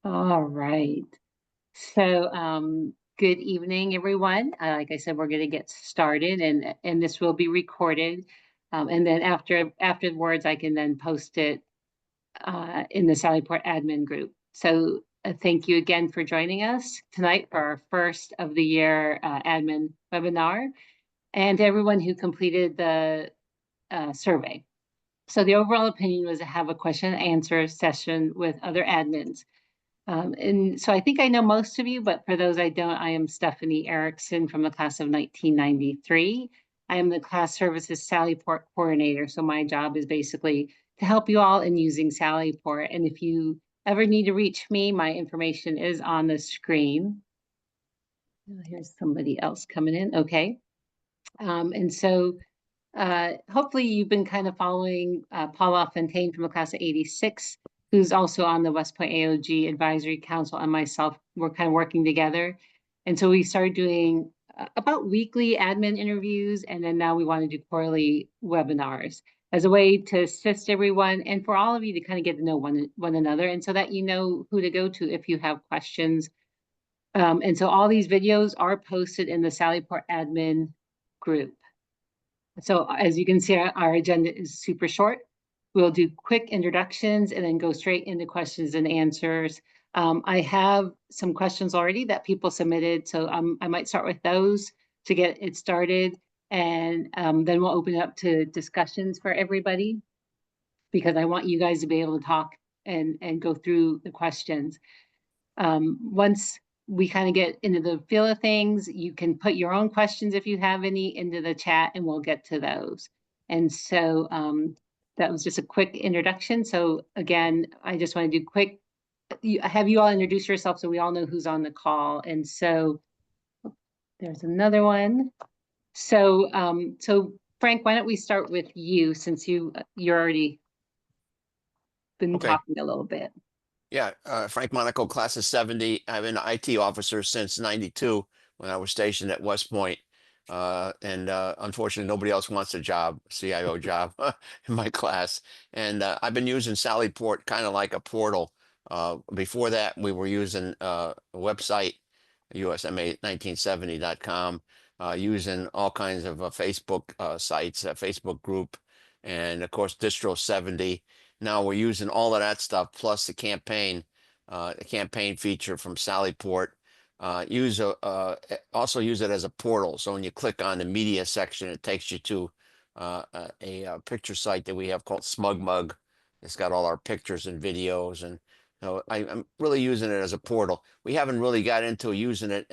All right. So, good evening, everyone. Like I said, we're going to get started, and this will be recorded, and then afterwards, I can then post it in the Sallyport admin group. So, thank you again for joining us tonight for our first of the year admin webinar, and to everyone who completed the survey. So, the overall opinion was to have a question and answer session with other admins. And so I think I know most of you, but for those I don't, I am Stephanie Erickson from the class of 1993. I am the class services Sallyport coordinator. So my job is basically to help you all in using Sallyport. And if you ever need to reach me, my information is on the screen. Here's somebody else coming in. Okay. And so hopefully you've been kind of following Paula Fontaine from the class of 86, who's also on the West Point AOG Advisory Council, and myself. We're kind of working together. And so we started doing about weekly admin interviews, and then now we want to do quarterly webinars as a way to assist everyone and for all of you to kind of get to know one another, and so that you know who to go to if you have questions. And so all these videos are posted in the Sallyport admin group. So as you can see, our agenda is super short. We'll do quick introductions and then go straight into questions and answers. I have some questions already that people submitted, so I might start with those to get it started. And then we'll open it up to discussions for everybody, because I want you guys to be able to talk and go through the questions. Once we kind of get into the feel of things, you can put your own questions if you have any into the chat and we'll get to those. And so that was just a quick introduction. So again, I just want to do quick, have you all introduce yourself so we all know who's on the call. And so there's another one. So so Frank, why don't we start with you, since you're already been talking a little bit. Yeah, Frank Monaco, class of 70. I've been an IT officer since 92 when I was stationed at West Point. Unfortunately, nobody else wants a job, CIO job in my class. And I've been using Sallyport kind of like a portal. Before that, we were using a website, usma1970.com, using all kinds of Facebook sites, a Facebook group, and of course, Distro 70. Now we're using all of that stuff plus the campaign feature from Sallyport. Also use it as a portal. So when you click on the media section, it takes you to a picture site that we have called SmugMug. It's got all our pictures and videos, and I'm really using it as a portal. We haven't really got into using it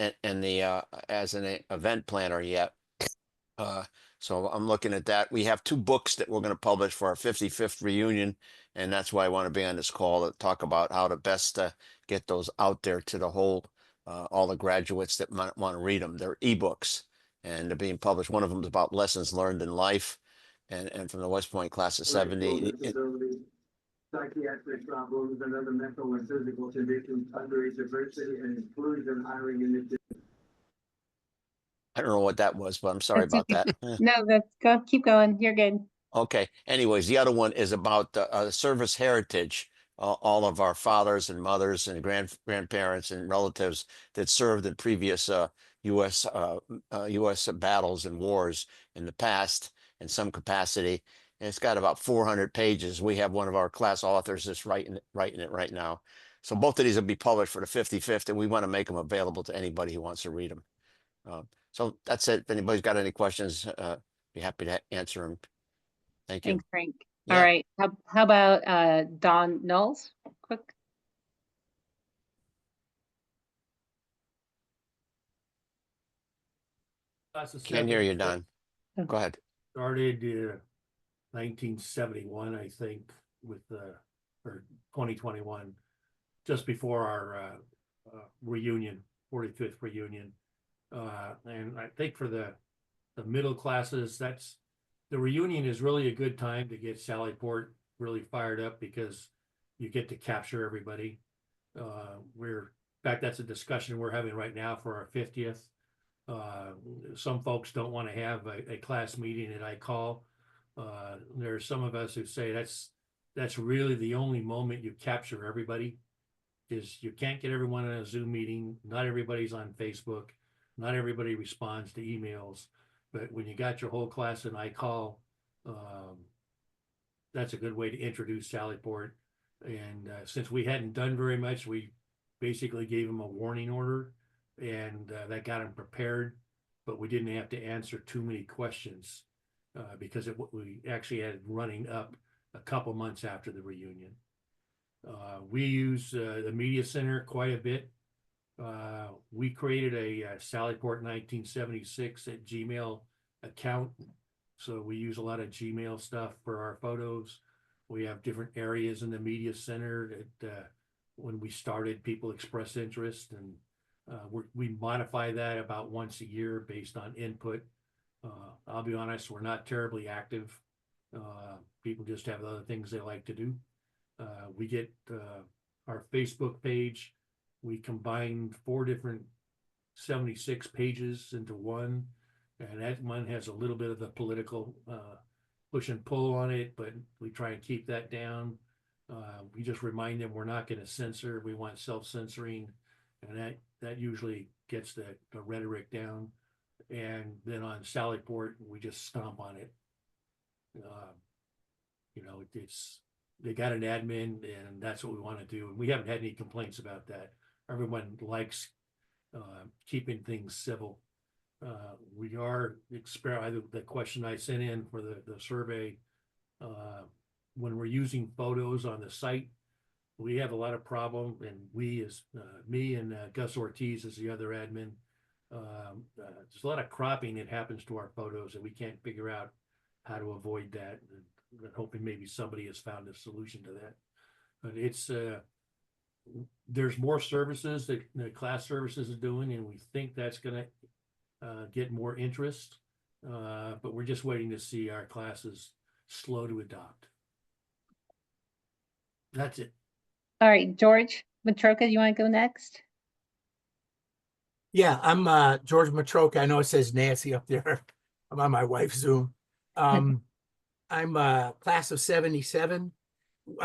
as an event planner yet. So I'm looking at that. We have 2 books that we're going to publish for our 55th reunion, and that's why I want to be on this call to talk about how to best get those out there to the whole, all the graduates that might want to read them. They're ebooks, and they're being published. One of them is about lessons learned in life, and from the West Point class of 70. Psychiatric problems and other mental and physical conditions, underage diversity and inclusion hiring initiatives. I don't know what that was, but I'm sorry about that. No, keep going. You're good. Okay. Anyways, the other one is about service heritage. All of our fathers and mothers and grandparents and relatives that served in previous U.S. Battles and wars in the past in some capacity. And it's got about 400 pages. We have one of our class authors that's writing it right now. So both of these will be published for the 55th, and we want to make them available to anybody who wants to read them. So that's it. If anybody's got any questions, be happy to answer them. Thank you. Thanks, Frank. Yeah. All right. How about Don Knowles? Quick. Can't hear you, Don. Go ahead. Started 1971, I think, with or 2021, just before our reunion, 45th reunion. And I think for the middle classes, the reunion is really a good time to get Sallyport really fired up, because you get to capture everybody. In fact, that's a discussion we're having right now for our 50th. Some folks don't want to have a class meeting that I call. There's some of us who say that's really the only moment you capture everybody. is you can't get everyone in a Zoom meeting. Not everybody's on Facebook. Not everybody responds to emails. But when you got your whole class in iCall, that's a good way to introduce Sallyport. And since we hadn't done very much, we basically gave them a warning order, and that got them prepared. But we didn't have to answer too many questions because we actually had it running up a couple months after the reunion. We use the Media Center quite a bit. We created a Sallyport 1976 at Gmail account. So we use a lot of Gmail stuff for our photos. We have different areas in the Media Center that when we started, people express interest, and we modify that about once a year based on input. I'll be honest, we're not terribly active. People just have other things they like to do. We get our Facebook page. We combined 4 different 76 pages into one, and that one has a little bit of the political push and pull on it, but we try and keep that down. We just remind them we're not going to censor. We want self-censoring, and that usually gets the rhetoric down. And then on Sallyport, we just stomp on it. They got an admin, and that's what we want to do. And we haven't had any complaints about that. Everyone likes keeping things civil. We are the question I sent in for the survey. When we're using photos on the site, we have a lot of problem, and me and Gus Ortiz is the other admin. There's a lot of cropping that happens to our photos, and we can't figure out how to avoid that. And hoping maybe somebody has found a solution to that. But it's there's more services that the class services is doing, and we think that's going to get more interest. But we're just waiting to see our classes slow to adopt. That's it. All right, George Matroka, you want to go next? Yeah, I'm George Matroka. I know it says Nancy up there. I'm on my wife's Zoom. I'm class of 77.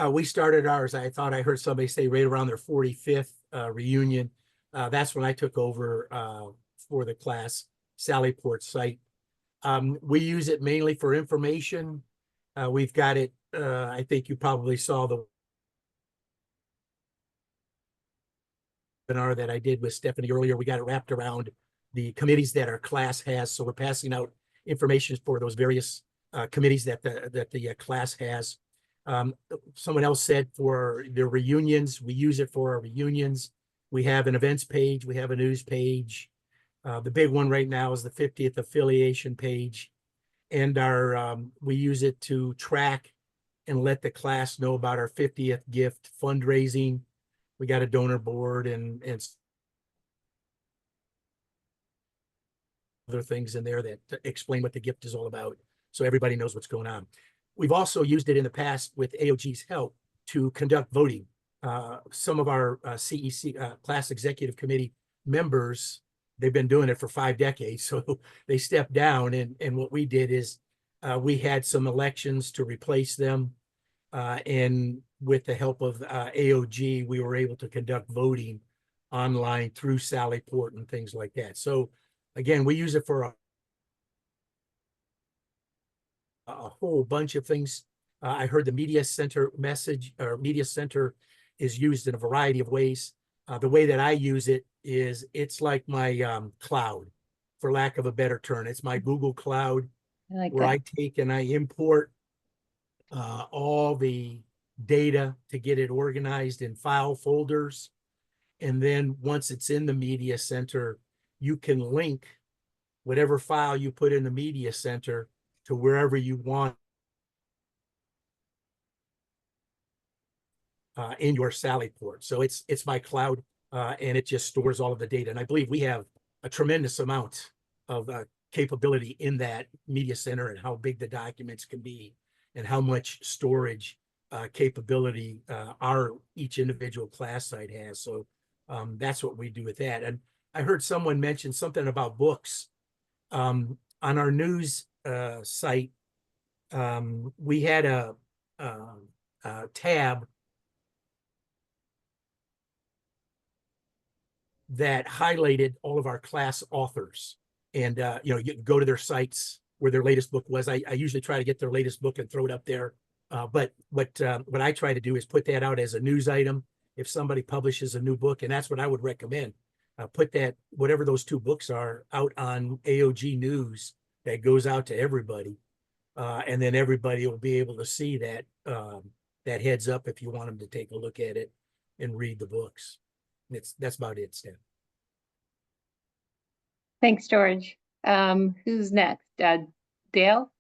We started ours, I thought I heard somebody say right around their 45th reunion. That's when I took over for the class Sallyport site. We use it mainly for information. We've got it, I think you probably saw the webinar that I did with Stephanie earlier. We got it wrapped around the committees that our class has. So we're passing out information for those various committees that the class has. Someone else said for the reunions, we use it for our reunions. We have an events page. We have a news page. The big one right now is the 50th affiliation page. And we use it to track and let the class know about our 50th gift fundraising. We got a donor board and other things in there that explain what the gift is all about, so everybody knows what's going on. We've also used it in the past with AOG's help to conduct voting. Some of our CEC class executive committee members, they've been doing it for 5 decades, so they stepped down. And what we did is we had some elections to replace them. And with the help of AOG, we were able to conduct voting online through Sallyport and things like that. So again, we use it for a whole bunch of things. I heard the Media Center message, or Media Center is used in a variety of ways. The way that I use it is it's like my cloud, for lack of a better term. It's my Google Cloud, where I take and I import all the data to get it organized in file folders. And then once it's in the Media Center, you can link whatever file you put in the Media Center to wherever you want in your Sallyport. So it's my cloud, and it just stores all of the data. And I believe we have a tremendous amount of capability in that Media Center, and how big the documents can be, and how much storage capability each individual class site has. So that's what we do with that. And I heard someone mention something about books. On our news site, we had a tab that highlighted all of our class authors. And, you know, you can go to their sites where their latest book was. I usually try to get their latest book and throw it up there. But what I try to do is put that out as a news item. If somebody publishes a new book, and that's what I would recommend, put that, whatever those 2 books are, out on AOG News that goes out to everybody. And then everybody will be able to see that, that heads up if you want them to take a look at it and read the books. That's about it, Stan. Thanks, George. Who's next? Dale?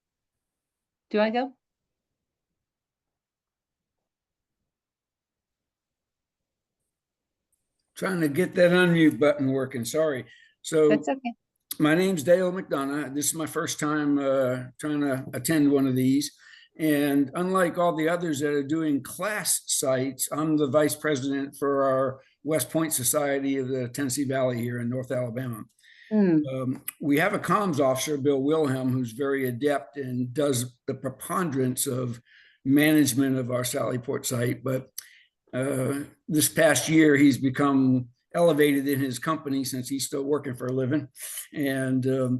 Do I go? Trying to get that unmute button working, sorry. So That's okay. my name's Dale McDonough. This is my first time trying to attend one of these. And unlike all the others that are doing class sites, I'm the vice president for our West Point Society of the Tennessee Valley here in North Alabama. We have a comms officer, Bill Wilhelm, who's very adept and does the preponderance of management of our Sallyport site. But this past year, he's become elevated in his company since he's still working for a living and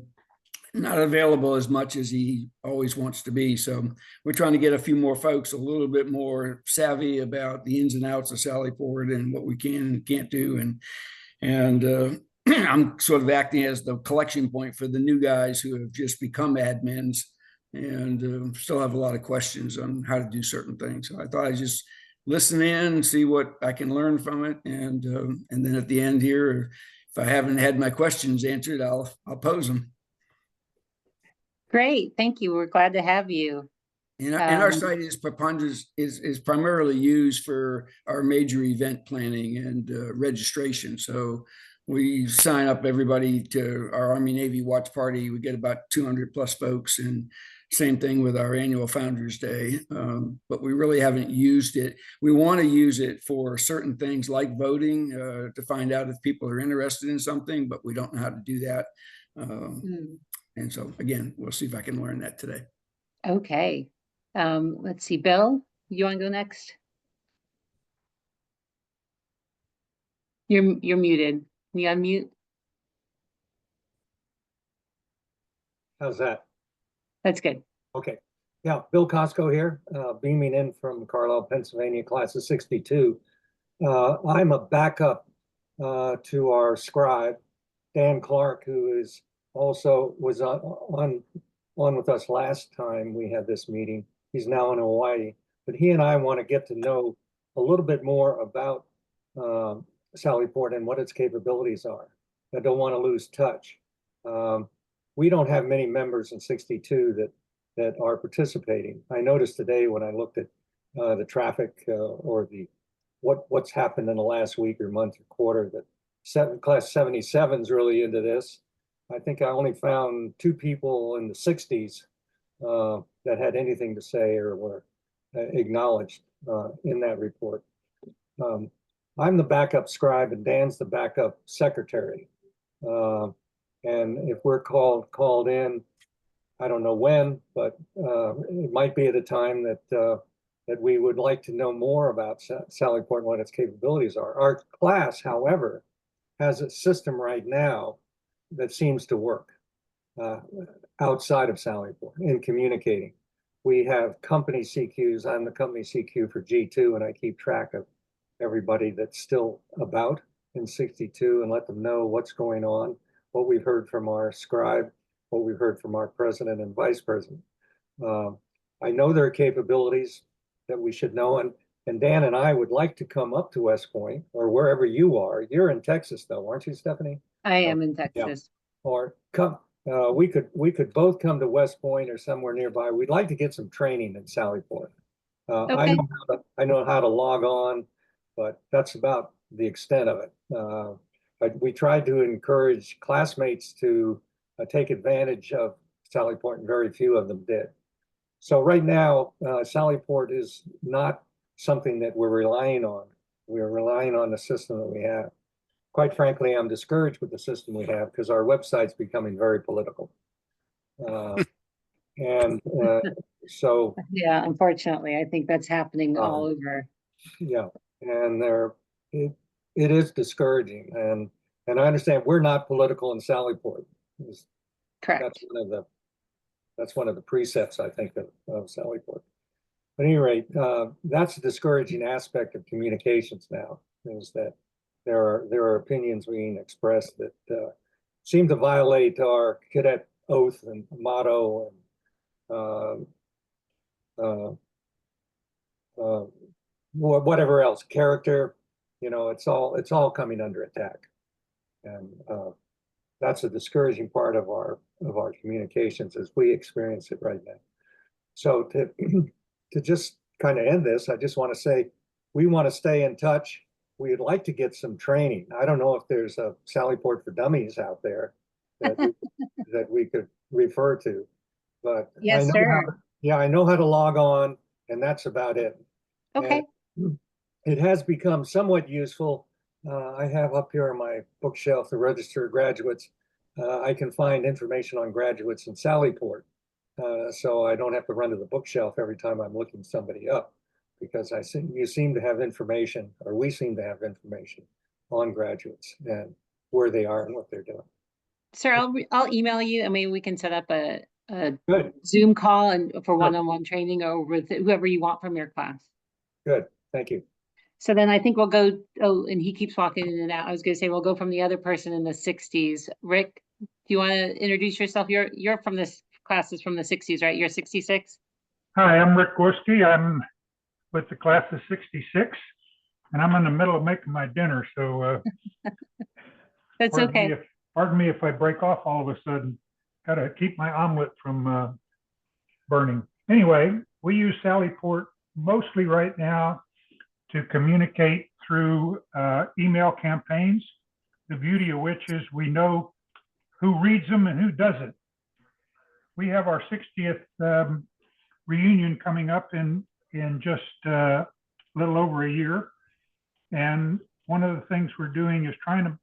not available as much as he always wants to be. So we're trying to get a few more folks a little bit more savvy about the ins and outs of Sallyport and what we can and can't do. And I'm sort of acting as the collection point for the new guys who have just become admins and still have a lot of questions on how to do certain things. So I thought I'd just listen in, see what I can learn from it. And then at the end here, if I haven't had my questions answered, I'll pose them. Great. Thank you. We're glad to have you. And our site is preponderance is primarily used for our major event planning and registration. So we sign up everybody to our Army Navy watch party. We get about 200 plus folks, and same thing with our annual Founders Day. But we really haven't used it. We want to use it for certain things like voting to find out if people are interested in something, but we don't know how to do that. And so again, we'll see if I can learn that today. Okay. Let's see, Bill, you want to go next? You're muted. Can you unmute? How's that? That's good. Okay. Yeah, Bill Costco here, beaming in from Carlisle, Pennsylvania, class of 62. I'm a backup to our scribe, Dan Clark, who is also was on with us last time we had this meeting. He's now in Hawaii, but he and I want to get to know a little bit more about Sallyport and what its capabilities are. I don't want to lose touch. We don't have many members in 62 that are participating. I noticed today when I looked at the traffic or the what's happened in the last week or month or quarter that class 77 is really into this. I think I only found 2 people in the 60s that had anything to say or were acknowledged in that report. I'm the backup scribe and Dan's the backup secretary. And if we're called in, I don't know when, but it might be at a time that we would like to know more about Sallyport and what its capabilities are. Our class, however, has a system right now that seems to work outside of Sallyport in communicating. We have company CQs. I'm the company CQ for G2, and I keep track of everybody that's still about in 62 and let them know what's going on, what we've heard from our scribe, what we've heard from our president and vice president. I know there are capabilities that we should know, and Dan and I would like to come up to West Point or wherever you are. You're in Texas though, aren't you, Stephanie? I am in Texas. Yeah. Or come, we could both come to West Point or somewhere nearby. We'd like to get some training in Sallyport. Okay. I know how to log on, but that's about the extent of it. We tried to encourage classmates to take advantage of Sallyport, and very few of them did. So right now, Sallyport is not something that we're relying on. We're relying on the system that we have. Quite frankly, I'm discouraged with the system we have because our website's becoming very political. So Yeah, unfortunately, I think that's happening all over. yeah, and it is discouraging, And I understand we're not political in Sallyport. Correct. That's one of the precepts, I think, of Sallyport. At any rate, that's a discouraging aspect of communications now, is that there are opinions being expressed that seem to violate our cadet oath and motto and whatever else, character. You know, it's all coming under attack, and that's a discouraging part of our communications as we experience it right now. So to just kind of end this, I just want to say we want to stay in touch. We'd like to get some training. I don't know if there's a Sallyport for Dummies out there that we could refer to, but Yes, sir. I know how to log on, and that's about it. Okay. And it has become somewhat useful. I have up here on my bookshelf the Register of Graduates. I can find information on graduates in Sallyport. So I don't have to run to the bookshelf every time I'm looking somebody up, because you seem to have information, or we seem to have information on graduates and where they are and what they're doing. Sir, I'll email you. I mean, we can set up a Good, Zoom call and for one-on-one training, or with whoever you want from your class. good. Thank you. So then I think we'll go, oh, and he keeps walking in and out. I was gonna say, we'll go from the other person in the 60s. Rick, do you want to introduce yourself? You're from this classes from the 60s, right? You're 66? Hi, I'm Rick Gorski. I'm with the class of 66, and I'm in the middle of making my dinner, so That's okay. Pardon me if I break off all of a sudden. Got to keep my omelet from burning. Anyway, we use Sallyport mostly right now to communicate through email campaigns, the beauty of which is we know who reads them and who doesn't. We have our 60th reunion coming up in just a little over a year. And one of the things we're doing is trying to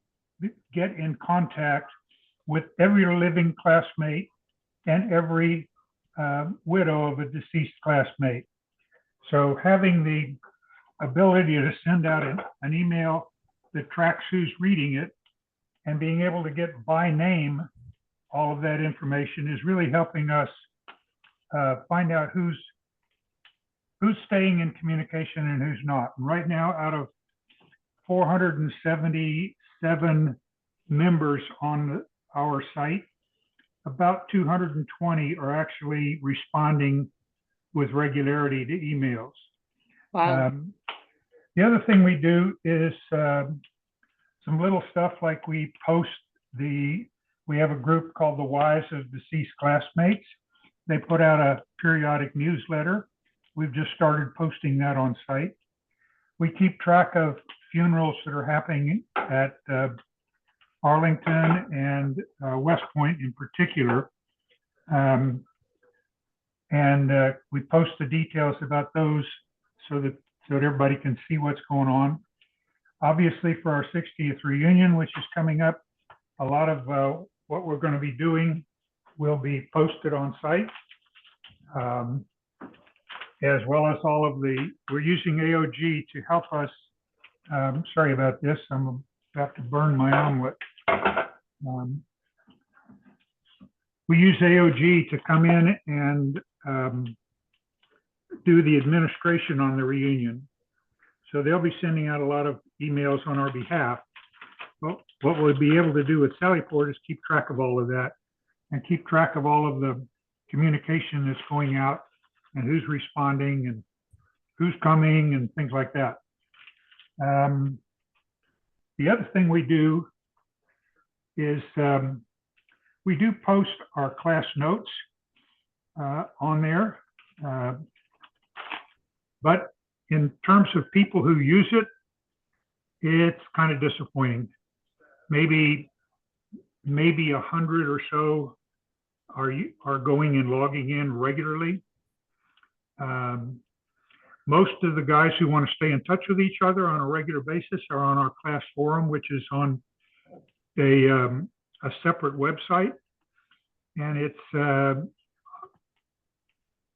get in contact with every living classmate and every widow of a deceased classmate. So having the ability to send out an email that tracks who's reading it and being able to get by name all of that information is really helping us find out who's staying in communication and who's not. And right now, out of 477 members on our site, about 220 are actually responding with regularity to emails. Wow. The other thing we do is some little stuff like we have a group called the Wives of Deceased Classmates. They put out a periodic newsletter. We've just started posting that on site. We keep track of funerals that are happening at Arlington and West Point in particular. We post the details about those so that everybody can see what's going on. Obviously, for our 60th reunion, which is coming up, a lot of what we're going to be doing will be posted on site, as well as we're using AOG to help us. Sorry about this, I'm about to burn my omelet. We use AOG to come in and do the administration on the reunion. So they'll be sending out a lot of emails on our behalf. Well, what we'll be able to do with Sallyport is keep track of all of that and keep track of all of the communication that's going out and who's responding and who's coming and things like that. The other thing we do is we do post our class notes on there. But in terms of people who use it, it's kind of disappointing. Maybe 100 or so are going and logging in regularly. Most of the guys who want to stay in touch with each other on a regular basis are on our class forum, which is on a separate website. And it's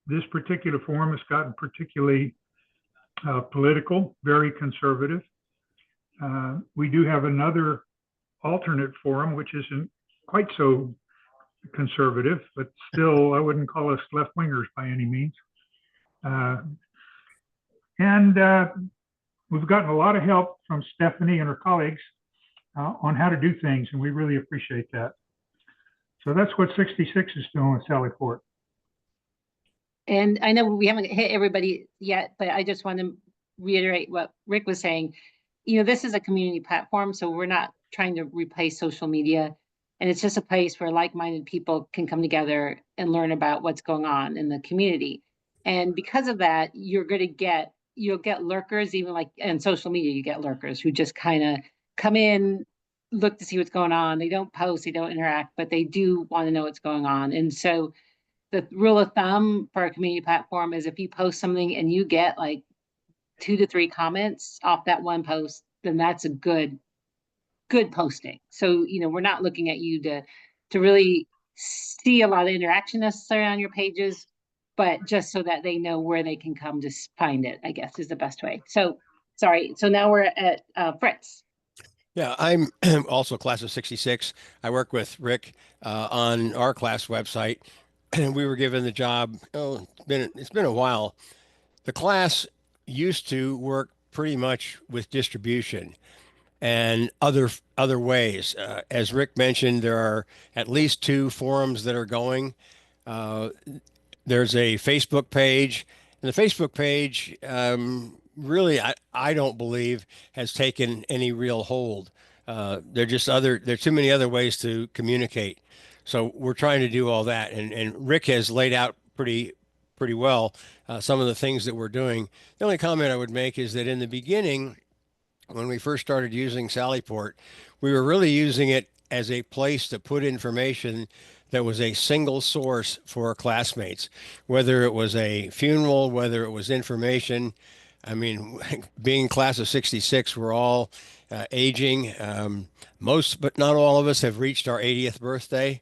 this particular forum has gotten particularly political, very conservative. We do have another alternate forum, which isn't quite so conservative, but still, I wouldn't call us left wingers by any means. And we've gotten a lot of help from Stephanie and her colleagues on how to do things, and we really appreciate that. So that's what 66 is doing with Sallyport. And I know we haven't hit everybody yet, but I just want to reiterate what Rick was saying. You know, this is a community platform, so we're not trying to replace social media. And it's just a place where like-minded people can come together and learn about what's going on in the community. And because of that, you'll get lurkers, even like in social media, you get lurkers who just kind of come in, look to see what's going on. They don't post, they don't interact, but they do want to know what's going on. And so the rule of thumb for a community platform is if you post something and you get like 2 to 3 comments off that one post, then that's a good posting. So, you know, we're not looking at you to really see a lot of interaction necessarily on your pages, but just so that they know where they can come to find it, I guess is the best way. So, sorry. So now we're at Fritz. Yeah, I'm also class of 66. I work with Rick on our class website, and we were given the job. Oh, it's been a while. The class used to work pretty much with distribution and other ways. As Rick mentioned, there are at least 2 forums that are going. There's a Facebook page, and the Facebook page really, I don't believe has taken any real hold. There's too many other ways to communicate. So we're trying to do all that. And Rick has laid out pretty well some of the things that we're doing. The only comment I would make is that in the beginning, when we first started using Sallyport, we were really using it as a place to put information that was a single source for our classmates, whether it was a funeral, whether it was information. I mean, being class of 66, we're all aging. Most, but not all of us have reached our 80th birthday.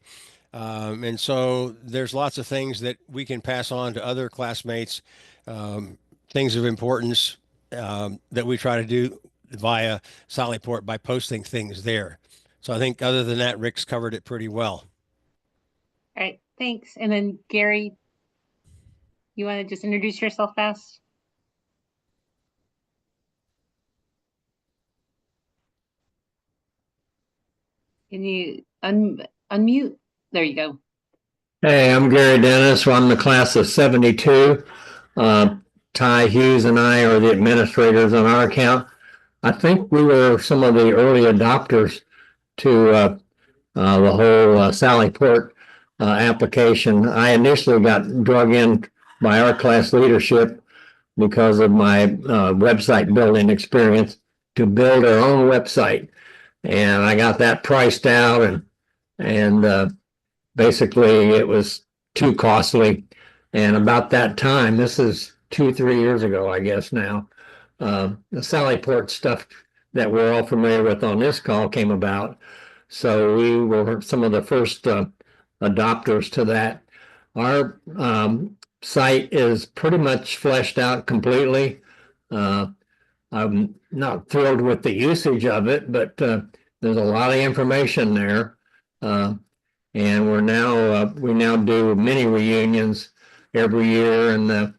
And so there's lots of things that we can pass on to other classmates, things of importance that we try to do via Sallyport by posting things there. So I think other than that, Rick's covered it pretty well. All right, thanks. And then Gary, you want to just introduce yourself fast? Can you unmute? There you go. Hey, I'm Gary Dennis. I'm the class of 72. Ty Hughes and I are the administrators on our account. I think we were some of the early adopters to the whole Sallyport application. I initially got drug in by our class leadership because of my website building experience to build our own website. And I got that priced out and basically it was too costly. And about that time, this is 2-3 years ago, I guess now, the Sallyport stuff that we're all familiar with on this call came about. So we were some of the first adopters to that. Our site is pretty much fleshed out completely. I'm not thrilled with the usage of it, but there's a lot of information there. And we now do mini reunions every year, and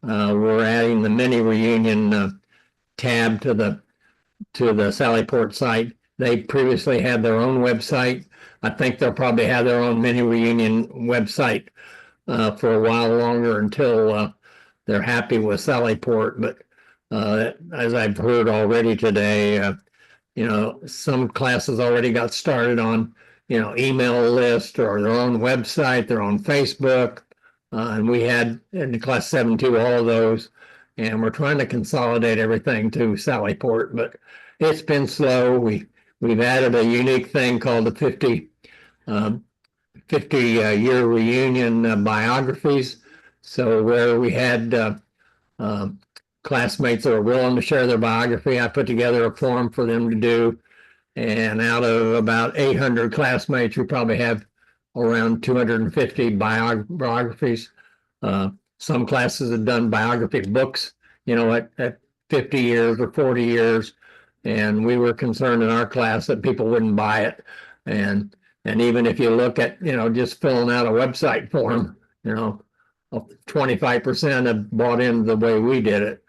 we're adding the mini reunion tab to the Sallyport site. They previously had their own website. I think they'll probably have their own mini reunion website for a while longer until they're happy with Sallyport. But as I've heard already today, some classes already got started on, email list or their own website, their own Facebook. And we had in the class 72 all of those, and we're trying to consolidate everything to Sallyport, but it's been slow. We've added a unique thing called the 50-year reunion biographies. So where we had classmates that were willing to share their biography, I put together a form for them to do. And out of about 800 classmates, we probably have around 250 biographies. Some classes have done biography books, at 50 years or 40 years. And we were concerned in our class that people wouldn't buy it. And even if you look at, just filling out a website form, 25% have bought in the way we did it.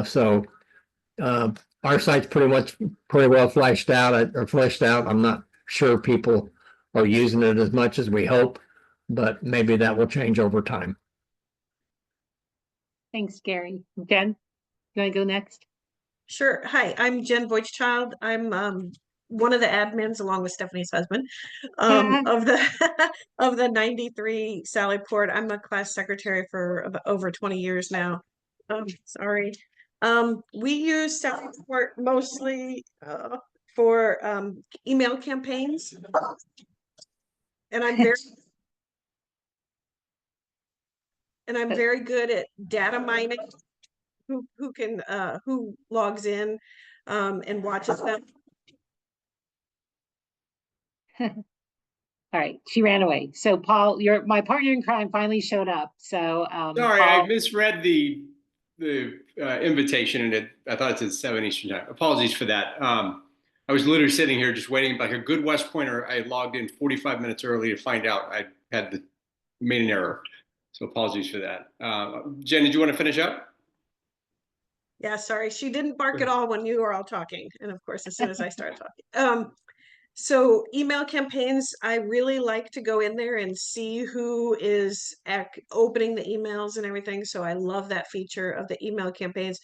So our site's pretty well fleshed out. I'm not sure people are using it as much as we hope, but maybe that will change over time. Thanks, Gary. Jen, you want to go next? Sure. Hi, I'm Jen Voigtchild. I'm one of the admins, along with Stephanie's husband, of the of the 93 Sallyport. I'm a class secretary for over 20 years now. Sorry. We use Sallyport mostly for email campaigns, and I'm very good at data mining. Who logs in and watches them. All right, she ran away. So Paul, my partner in crime finally showed up. So sorry, Paul, I misread the invitation, and I thought it said 7 Eastern time. Apologies for that. I was literally sitting here just waiting like a good West Pointer. I logged in 45 minutes early to find out I had made an error. So apologies for that. Jen, did you want to finish up? Yeah, sorry, she didn't bark at all when you were all talking, and of course, as soon as I started talking. So email campaigns, I really like to go in there and see who is opening the emails and everything. So I love that feature of the email campaigns.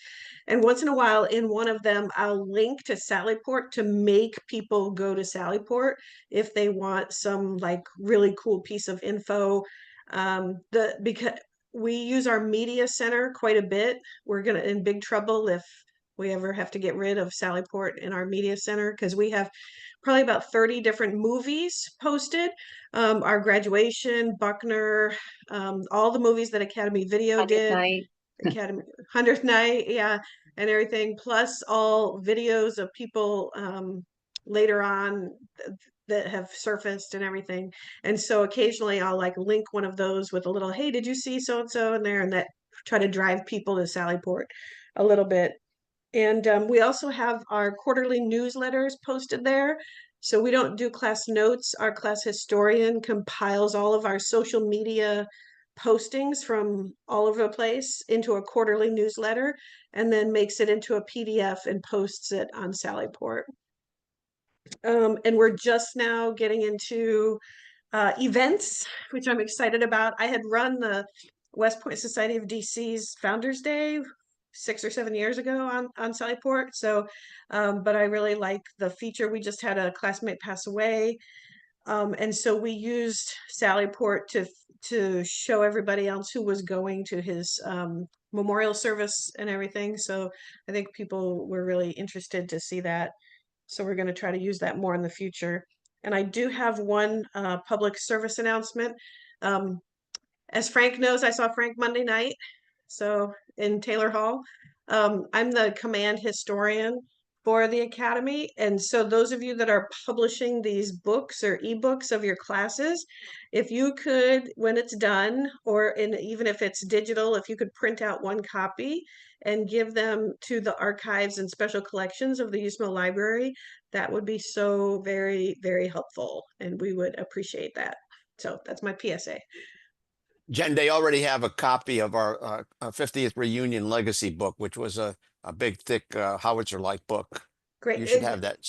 And once in a while, in one of them, I'll link to Sallyport to make people go to Sallyport if they want some like really cool piece of info. Because we use our media center quite a bit. We're in big trouble if we ever have to get rid of Sallyport in our media center, because we have probably about 30 different movies posted. Our graduation, Buckner, all the movies that Academy Video did. Night. Academy 100th Night, yeah, and everything, plus all videos of people later on that have surfaced and everything. And so occasionally I'll like link one of those with a little, hey, did you see so-and-so in there? And that try to drive people to Sallyport a little bit. And we also have our quarterly newsletters posted there. So we don't do class notes. Our class historian compiles all of our social media postings from all over the place into a quarterly newsletter, and then makes it into a PDF and posts it on Sallyport. And we're just now getting into events, which I'm excited about. I had run the West Point Society of DC's Founders Day 6 or 7 years ago on Sallyport. So, but I really like the feature. We just had a classmate pass away. And so we used Sallyport to show everybody else who was going to his memorial service and everything. So I think people were really interested to see that. So we're going to try to use that more in the future. And I do have one public service announcement. As Frank knows, I saw Frank Monday night, so in Taylor Hall. I'm the command historian for the Academy. And so those of you that are publishing these books or ebooks of your classes, if you could, when it's done, even if it's digital, if you could print out one copy and give them to the archives and special collections of the USMO library, that would be so very, very helpful. And we would appreciate that. So that's my PSA. Jen, they already have a copy of our 50th reunion legacy book, which was a big, thick howitzer-like book. Great. You should have that.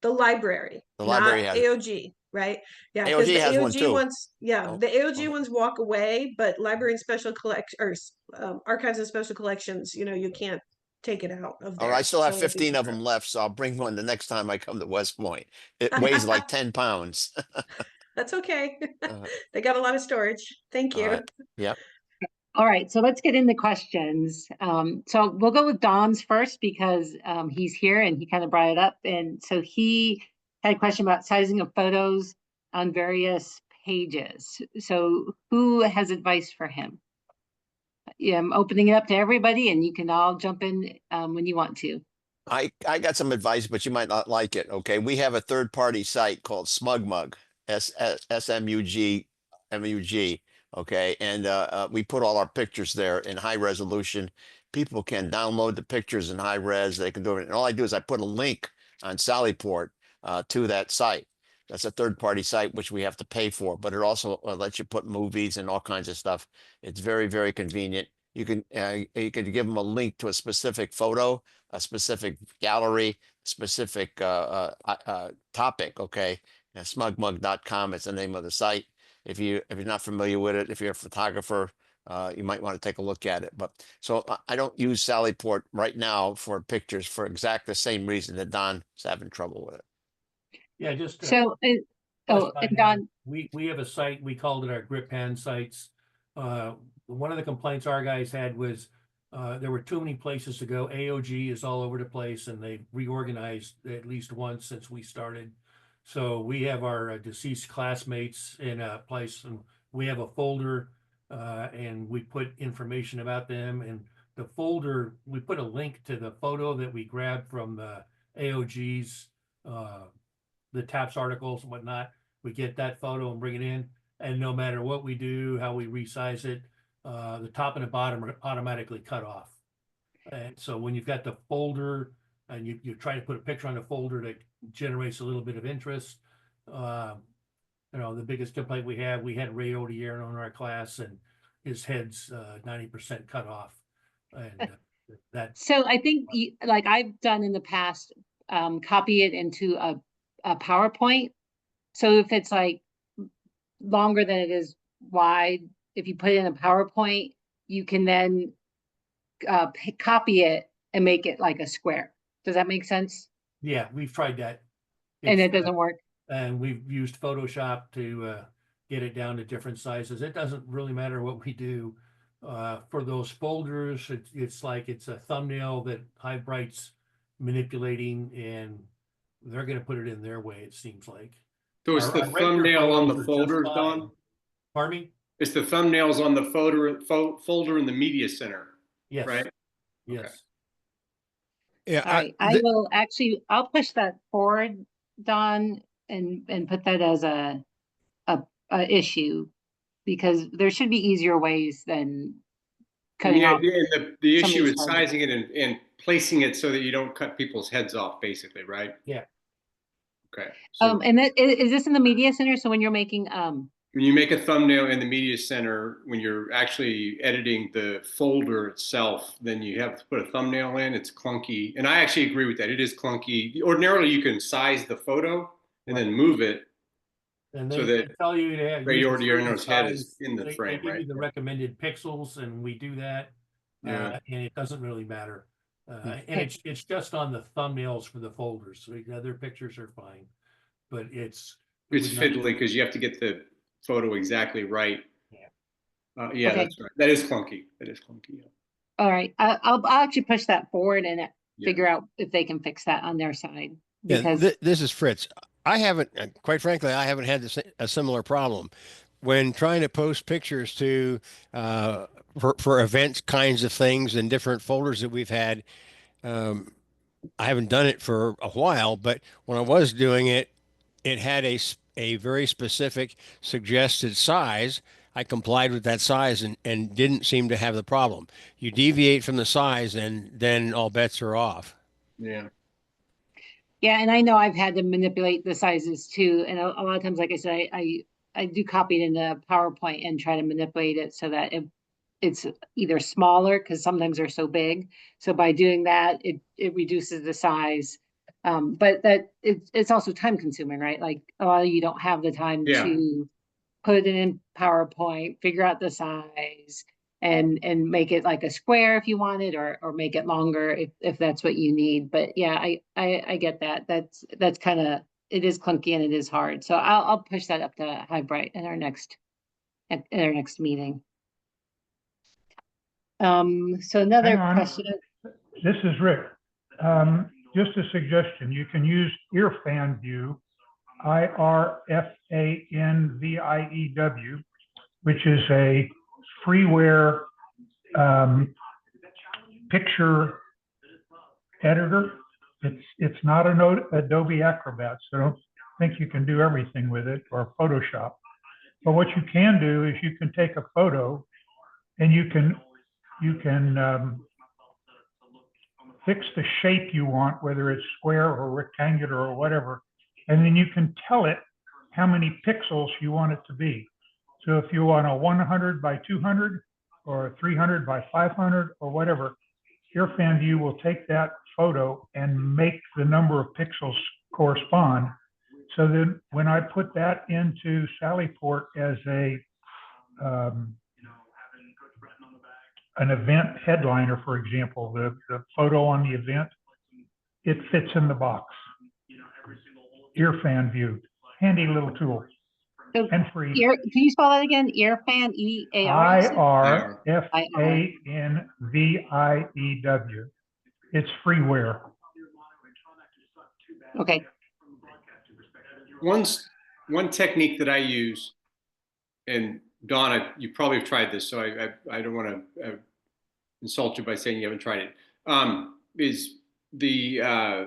The library. The library not has AOG, right? Yeah, AOG has one too. Ones, yeah, Oh, the AOG oh. ones walk away, but library and special archives and special collections, you can't take it out of there. I still have So it'd be 15 of better. them left, so I'll bring one the next time I come to West Point. It weighs like 10 pounds. That's okay. They got a lot of storage. Thank you. Yep. All right, so let's get into questions. So we'll go with Don's first because he's here and he kind of brought it up. And so he had a question about sizing of photos on various pages. So who has advice for him? Yeah, I'm opening it up to everybody and you can all jump in when you want to. I got some advice, but you might not like it. Okay. We have a third-party site called SmugMug, SMUG. Okay. And we put all our pictures there in high resolution. people can download the pictures in high res. They can do it. And all I do is I put a link on Sallyport to that site. That's a third-party site, which we have to pay for, but it also lets you put movies and all kinds of stuff. It's very, very convenient. You can give them a link to a specific photo, a specific gallery, specific topic. Okay, smugmug.com is the name of the site. If you're not familiar with it, if you're a photographer, you might want to take a look at it. But so I don't use Sallyport right now for pictures for exact the same reason that Don's having trouble with it. Yeah, just. So, and Don, We have a site, we called it our grip hand sites. One of the complaints our guys had was there were too many places to go. AOG is all over the place, and they've reorganized at least once since we started. So we have our deceased classmates in a place, and we have a folder, and we put information about them. And the folder, we put a link to the photo that we grabbed from the AOG's, the TAPS articles and whatnot. We get that photo and bring it in, and no matter what we do, how we resize it, the top and the bottom are automatically cut off. And so when you've got the folder and you try to put a picture on the folder that generates a little bit of interest, the biggest complaint we had Ray Odier on our class, and his head's 90% cut off. And so I think like I've done in the past, copy it into a PowerPoint. So if it's like longer than it is wide, if you put it in a PowerPoint, you can then copy it and make it like a square. Does that make sense? Yeah, we've tried that. And it doesn't work. And we've used Photoshop to get it down to different sizes. It doesn't really matter what we do. For those folders, it's like it's a thumbnail that HighBright's manipulating, and they're going to put it in their way, it seems like. So it's the thumbnail on the folder, Don? Pardon me? It's the thumbnails on the folder in the media center. Yes. Right? Yes. Okay. Yeah, All right. I'll push that forward, Don, and put that as a issue, because there should be easier ways than cutting off. The issue is sizing it and placing it so that you don't cut people's heads off, basically, right? Yeah. Okay. So And that is this in the media center? So when you're making when you make a thumbnail in the media center, when you're actually editing the folder itself, then you have to put a thumbnail in. It's clunky. And I actually agree with that. It is clunky. Ordinarily, you can size the photo and then move it. And so they that tell you to have Ray use the Ordierno's head size. is in the They frame, give right? you the recommended pixels, and we do that. Yeah. And it doesn't really matter. And it's just on the thumbnails for the folders. So the other pictures are fine, but it's fiddly because you have to get the photo exactly right. Yeah. Yeah, Okay. that's right. That is clunky. That is clunky. Yeah. all right, I'll actually push that forward and figure out if they can fix that on their side. Yeah, Because this is Fritz. I haven't, quite frankly, I haven't had a similar problem when trying to post pictures to for events kinds of things and different folders that we've had. I haven't done it for a while, but when I was doing it, it had a very specific suggested size. I complied with that size and didn't seem to have the problem. You deviate from the size and then all bets are off. Yeah. yeah, and I know I've had to manipulate the sizes too. And a lot of times, like I said, I do copy it in the PowerPoint and try to manipulate it so that it's either smaller, because sometimes they're so big. So by doing that, it reduces the size. But that it's also time consuming, right? Like a lot of you don't have the time Yeah. to put it in PowerPoint, figure out the size, and make it like a square if you want it, or make it longer if that's what you need. But yeah, I get that. That's kind of, it is clunky and it is hard. So I'll push that up to HighBright in our next meeting. So another Hang on. question. This is Rick. Just a suggestion, you can use IrfanView, IrfanView, which is a freeware picture editor. It's not an Adobe Acrobat, so don't think you can do everything with it, or Photoshop. But what you can do is you can take a photo and you can fix the shape you want, whether it's square or rectangular or whatever, and then you can tell it how many pixels you want it to be. So if you want a 100 by 200 or a 300 by 500 or whatever, IrfanView will take that photo and make the number of pixels correspond. So then when I put that into Sallyport as an event headliner, for example, the photo on the event, it fits in the box. IrfanView, handy little tool So and free. Can you spell that again? Irfan, E-A-R? IrfanView. It's freeware. Okay. One technique that I use, and Donna, you probably have tried this, so I don't want to insult you by saying you haven't tried it, is the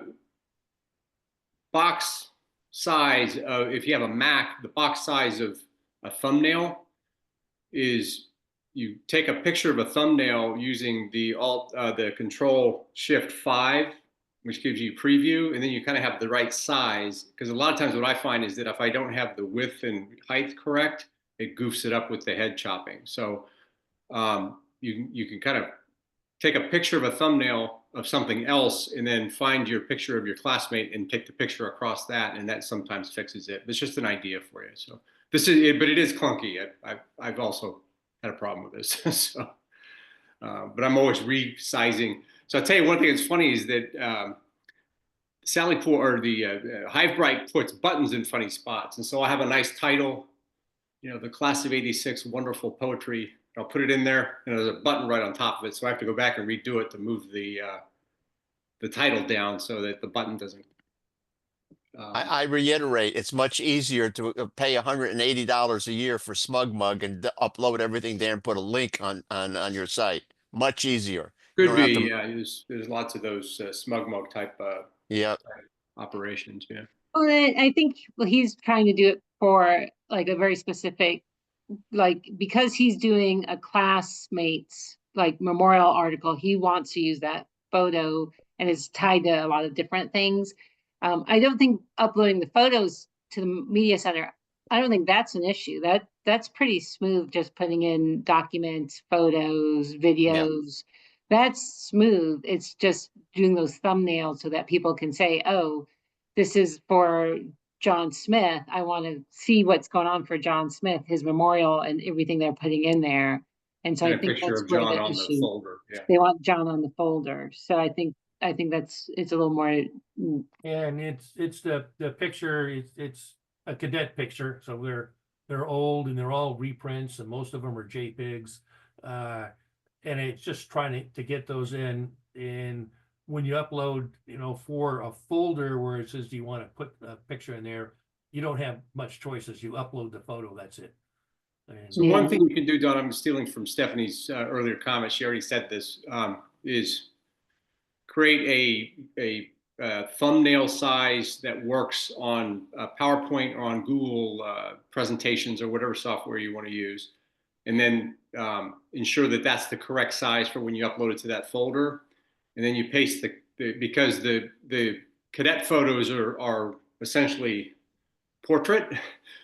box size of, if you have a Mac, the box size of a thumbnail is, you take a picture of a thumbnail using the Control Shift 5, which gives you preview, and then you kind of have the right size. Because a lot of times what I find is that if I don't have the width and height correct, it goofs it up with the head chopping. So you can kind of take a picture of a thumbnail of something else and then find your picture of your classmate and take the picture across that, and that sometimes fixes it. It's just an idea for you. So this is it, but it is clunky. I've also had a problem with this. So, but I'm always resizing. So I'll tell you one thing that's funny is that Sallyport, or the HiveBright, puts buttons in funny spots. And so I have a nice title, you know, the Class of '86 Wonderful Poetry. I'll put it in there, and there's a button right on top of it. So I have to go back and redo it to move the title down so that the button doesn't. I reiterate, it's much easier to pay $180 a year for SmugMug and upload everything there and put a link on your site. Much easier. Could be, yeah. There's lots of those SmugMug type operations, yeah. Well, I think he's trying to do it for like a very specific, like, because he's doing a classmate's like memorial article, he wants to use that photo, and it's tied to a lot of different things. I don't think uploading the photos to the media center, I don't think that's an issue. That's pretty smooth, just putting in documents, photos, videos. That's smooth. It's just doing those thumbnails so that people can say, oh, this is for John Smith. I want to see what's going on for John Smith, his memorial, and everything they're putting in there. And so I think that's where John the on issue. the folder. Yeah. They want John on the folder. So I think it's a little more. And it's the picture. It's a cadet picture. So they're old and they're all reprints, and most of them are JPEGs. And it's just trying to get those in. And when you upload, you know, for a folder where it says, do you want to put a picture in there? You don't have much choices. You upload the photo, that's it. And so one thing you can do, Don, I'm stealing from Stephanie's earlier comment, she already said this, is create a thumbnail size that works on PowerPoint or on Google presentations or whatever software you want to use. And then ensure that that's the correct size for when you upload it to that folder. And then you paste because the cadet photos are essentially portrait,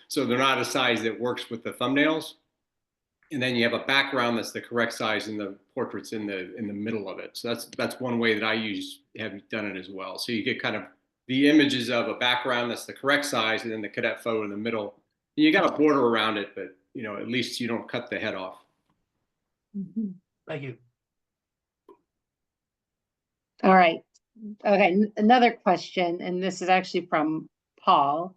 so they're not a size that works with the thumbnails. And then you have a background that's the correct size, and the portrait's in the middle of it. So that's one way that I have done it as well. So you get kind of the images of a background that's the correct size, and then the cadet photo in the middle. And you got a border around it, but you know, at least you don't cut the head off. thank you. All right. Okay. Another question, and this is actually from Paul.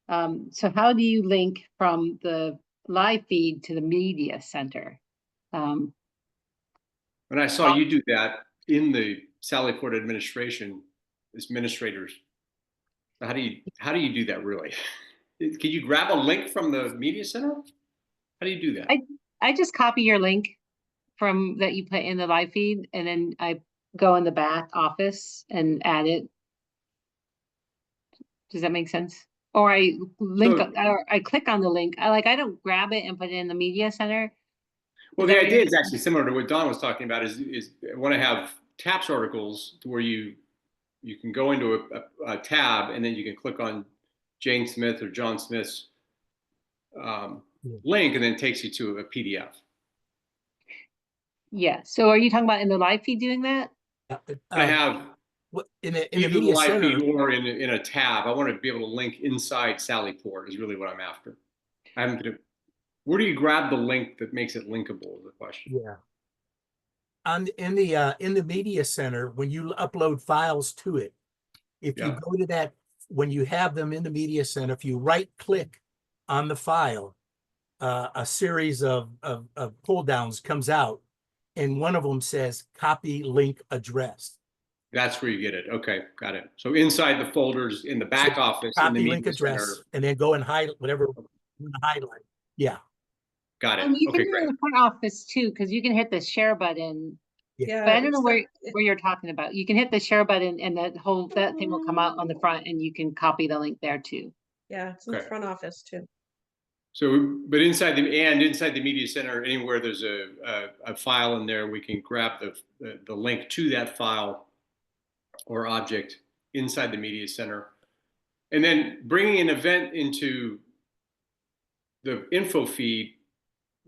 So how do you link from the live feed to the media center? When I saw you do that in the Sallyport administrators, how do you do that really? Can you grab a link from the media center? How do you do that? I just copy your link from that you put in the live feed, and then I go in the back office and add it. Does that make sense? Or I link, or I click on the link. I don't grab it and put it in the media center. Well, the idea is actually similar to what Don was talking about. Is I want to have TAPS articles where you can go into a tab and then you can click on Jane Smith or John Smith's link, and then it takes you to a PDF. Yeah. So are you talking about in the live feed doing that? I have in the either media live center. feed or in a tab. I want to be able to link inside Sallyport is really what I'm after. I haven't been. Where do you grab the link that makes it linkable? Is the question. Yeah. In the media center, when you upload files to it, if you Yeah. go to that, when you have them in the media center, if you right click on the file, a series of pull downs comes out, and one of them says copy link address. That's where you get it. Okay, got it. So inside the folders in the back So office, in the copy media link address, center. and then go and highlight whatever you want to highlight. Yeah. Got it. You can Okay, do it great. in the front office too, because you can hit the share button. Yeah. But I don't know it's where you're talking about. You can hit the share button and that thing will come out on the front and you can copy the link there too. Yeah, it's in the Okay. front office too. So, but inside the media center, anywhere there's a file in there, we can grab the link to that file or object inside the media center, and then bringing an event into the info feed.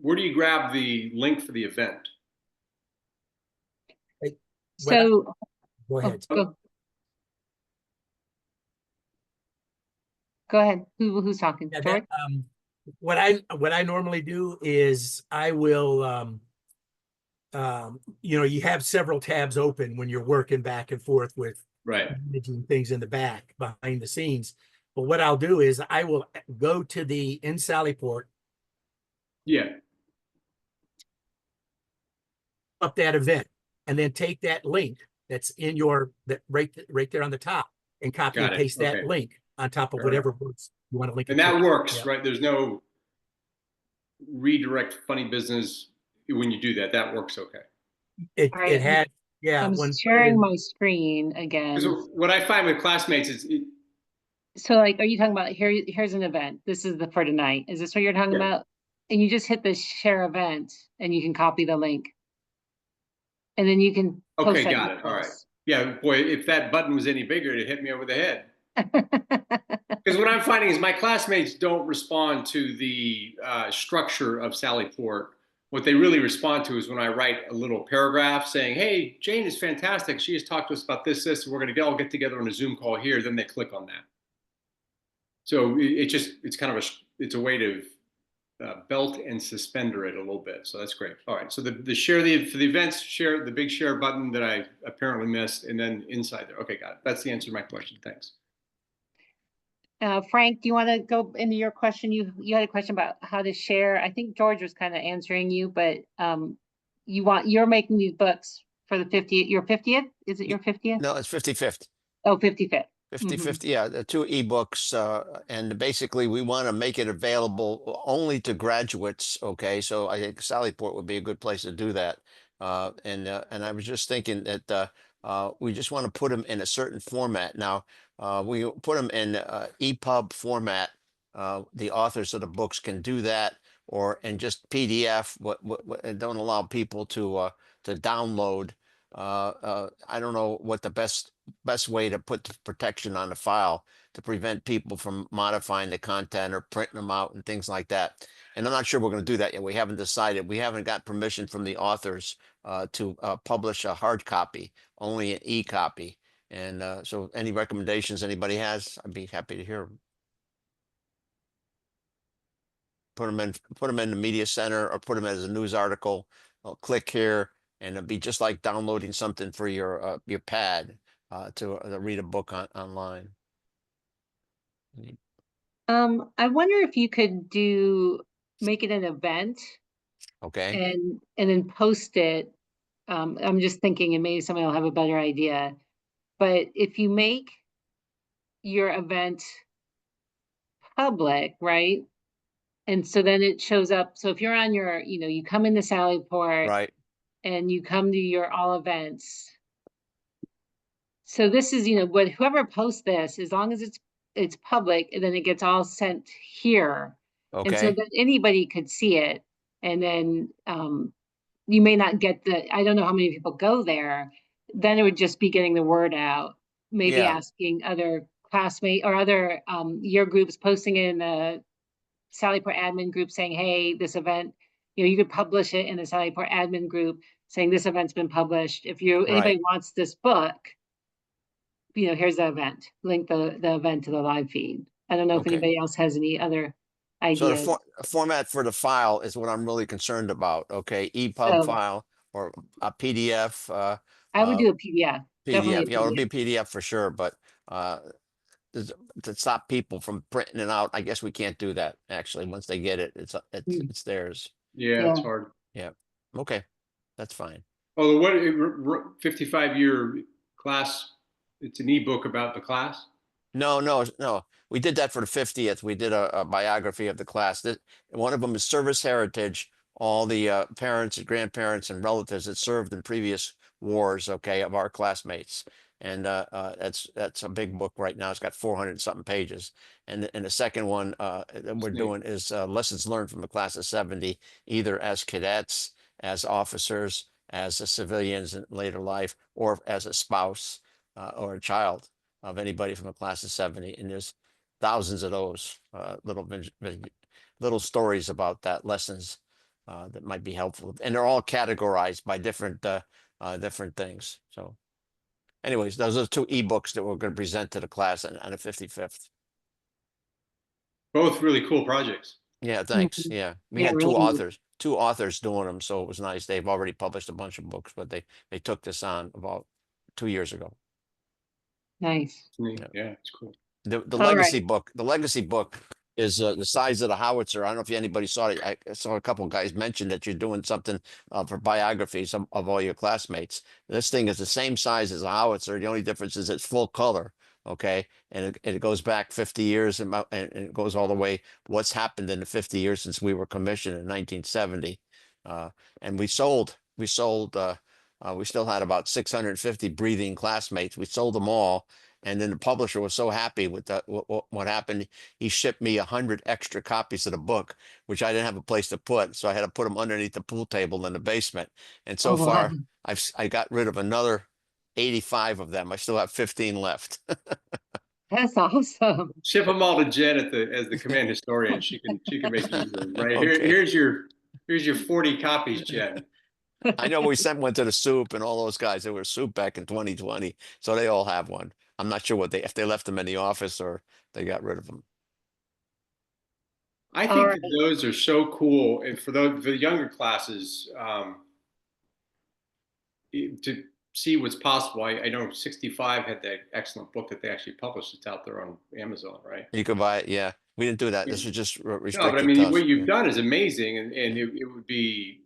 Where do you grab the link for the event? So Go ahead. Go ahead. Who's talking? Yeah, George? What I normally do is I will you have several tabs open when you're working back and forth with Right. managing things in the back behind the scenes. But what I'll do is I will go to the in Sallyport, Yeah. up that event, and then take that link that's in right there on the top and copy Got and it. paste that Okay. link on top of Fair whatever words you want to link. And it that to. works, Yeah. right? There's no redirect funny business when you do that. That works okay. It All right. had, yeah. I'm when sharing my screen again. Because what I find with classmates is, So like, are you talking about here's an event. This is for tonight. Is this what you're talking Yeah. about? And you just hit the share event and you can copy the link. And then you can post okay, that got it. All right. Yeah, boy, if that button was any bigger, it'd hit me over the head. Because what I'm finding is my classmates don't respond to the structure of Sallyport. What they really respond to is when I write a little paragraph saying, hey, Jane is fantastic. She has talked to us about this, and we're going to all get together on a Zoom call here. Then they click on that. So it's kind of it's a way to belt and suspender it a little bit. So that's great. All right. So for the events, share the big share button that I apparently missed, and then inside there. Okay, got it. That's the answer to my question. Thanks. Frank, do you want to go into your question? You had a question about how to share. I think George was kind of answering you, but you're making these books for the 50th, your 50th? Is it your 50th? No, it's 55th. Oh, 55th. 50, yeah, the 2 ebooks, and basically we want to make it available only to graduates. Okay, so I think Sallyport would be a good place to do that. And I was just thinking that we just want to put them in a certain format. Now, we put them in EPUB format. The authors of the books can do that, or in just PDF. And don't allow people to download. I don't know what the best way to put the protection on the file to prevent people from modifying the content or printing them out and things like that. And I'm not sure we're going to do that yet. We haven't decided. We haven't got permission from the authors to publish a hard copy, only an e-copy. And so any recommendations anybody has, I'd be happy to hear them. Put them in the media center, or put them as a news article. I'll click here, and it'll be just like downloading something for your pad to read a book online. I wonder if you could make it an event. Okay. And then post it. I'm just thinking, and maybe somebody will have a better idea. But if you make your event public, right? And so then it shows up. So if you're on your, you come into Sallyport, right, and you come to your all events. So this is, whoever posts this, as long as it's public, and then it gets all sent here. Okay. And so that anybody could see it. And then you may not get I don't know how many people go there, then it would just be getting the word out, maybe Yeah. asking other classmate or other year groups, posting it in the Sallyport admin group saying, hey, this event, you could publish it in the Sallyport admin group saying this event's been published. If anybody wants this book, here's the event, link the event to the live feed. I don't know if Okay. anybody else has any other So ideas. the format for the file is what I'm really concerned about. Okay, EPUB So- file or a PDF. I would do a PDF. Definitely a PDF. Yeah, it'll be PDF. PDF for sure, but to stop people from printing it out, I guess we can't do that. Actually, once they get it, it's theirs. Yeah, it's Yeah. hard. Okay, that's fine. Oh, the 55-year class, it's an ebook about the class? No. We did that for the 50th. We did a biography of the class. One of them is Service Heritage, all the parents and grandparents and relatives that served in previous wars, okay, of our classmates. And that's a big book right now. It's got 400 something pages. And the second one that we're doing is lessons learned from the class of 70, either as cadets, as officers, as civilians in later life, or as a spouse or a child of anybody from the class of 70. And there's thousands of those little stories about that, lessons that might be helpful. And they're all categorized by different things. So anyways, those are 2 ebooks that we're going to present to the class on the 55th. Both really cool projects. Yeah, thanks. Mhm. Yeah, we Yeah, had really neat. two authors doing them, so it was nice. They've already published a bunch of books, but they took this on about 2 years ago. Nice. Yeah, it's cool. The All legacy book, is the size of the howitzer. I don't know if anybody saw it. I saw a couple of guys mention that you're doing something for biographies of all your classmates. This thing is the same size as a howitzer. The only difference is it's full color. Okay, and it goes back 50 years and it goes all the way. What's happened in the 50 years since we were commissioned in 1970, and we still had about 650 breathing classmates. We sold them all. And then the publisher was so happy with that. What happened? He shipped me 100 extra copies of the book, which I didn't have a place to put, so I had to put them underneath the pool table in the basement. And so Oh, far, wow. I got rid of another 85 of them. I still have 15 left. That's awesome. Ship them all to Jen as the command historian. She can make use of them. Right Okay. here's your 40 copies, Jen. I know we sent one to the soup and all those guys. They were soup back in 2020, so they all have one. I'm not sure if they left them in the office or they got rid of them. I think that those are so cool, and for the younger classes, to see what's possible. I know 65 had that excellent book that they actually published. It's out there on Amazon, right? You can buy it. Yeah, we didn't do that. This is just restricted. No, but I mean, to us. what you've done is amazing, and it would be,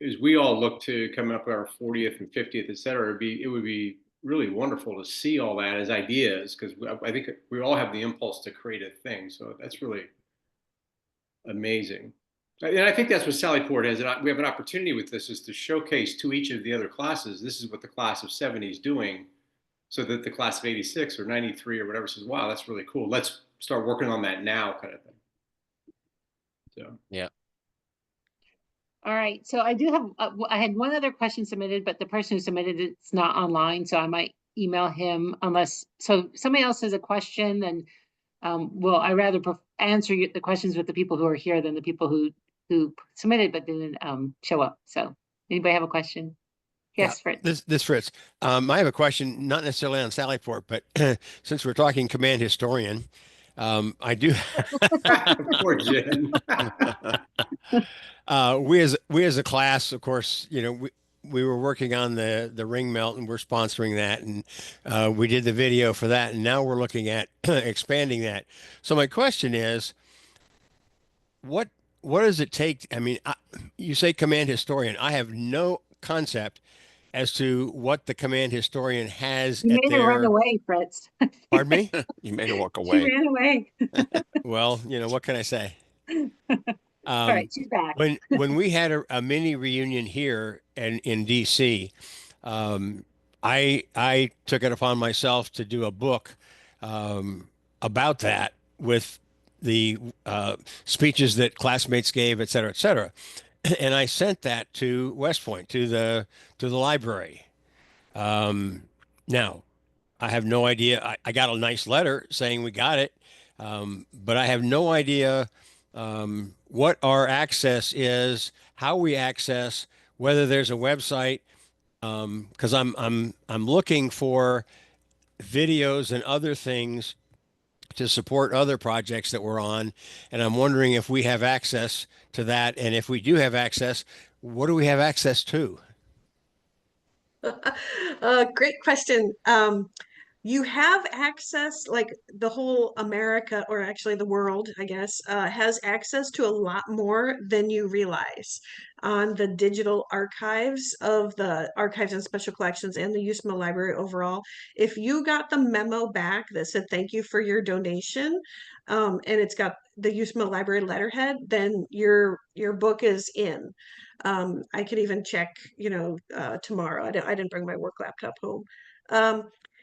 as we all look to coming up with our 40th and 50th, et cetera, it would be really wonderful to see all that as ideas, because I think we all have the impulse to create a thing. So that's really amazing. And I think that's what Sallyport has. We have an opportunity with this, is to showcase to each of the other classes, this is what the class of 70 is doing, so that the class of 86 or 93 or whatever says, wow, that's really cool. Let's start working on that now, kind of thing. So, yeah. All right, so I do have, I had one other question submitted, but the person who submitted it's not online, so I might email him so somebody else has a question, then I rather answer the questions with the people who are here than the people who submitted but didn't show up. So anybody have a question? Yes, Yeah, Fritz. This Fritz. I have a question, not necessarily on Sallyport, but since we're talking command historian, I do. Poor Jen. We as a class, of course, we were working on the ring melt, and we're sponsoring that, and we did the video for that, and now we're looking at expanding that. So my question is, what does it take? I mean, you say command historian. I have no concept as to what the command historian has You at made her run their. away, Fritz. Pardon me? You made her walk She away. ran away. Well, what can I say? All right, she's back. When we had a mini reunion here in DC, I took it upon myself to do a book about that, with the speeches that classmates gave, et cetera, et cetera. And I sent that to West Point, to the library. Now, I have no idea. I got a nice letter saying we got it, but I have no idea what our access is, how we access, whether there's a website. Because I'm looking for videos and other things to support other projects that we're on, and I'm wondering if we have access to that, and if we do have access, what do we have access to? Great question. You have access, like the whole America, or actually the world, I guess, has access to a lot more than you realize on the digital archives of the Archives and Special Collections and the USMA Library overall. If you got the memo back that said thank you for your donation, and it's got the USMA Library letterhead, then your book is in. I could even check, tomorrow. I didn't bring my work laptop home.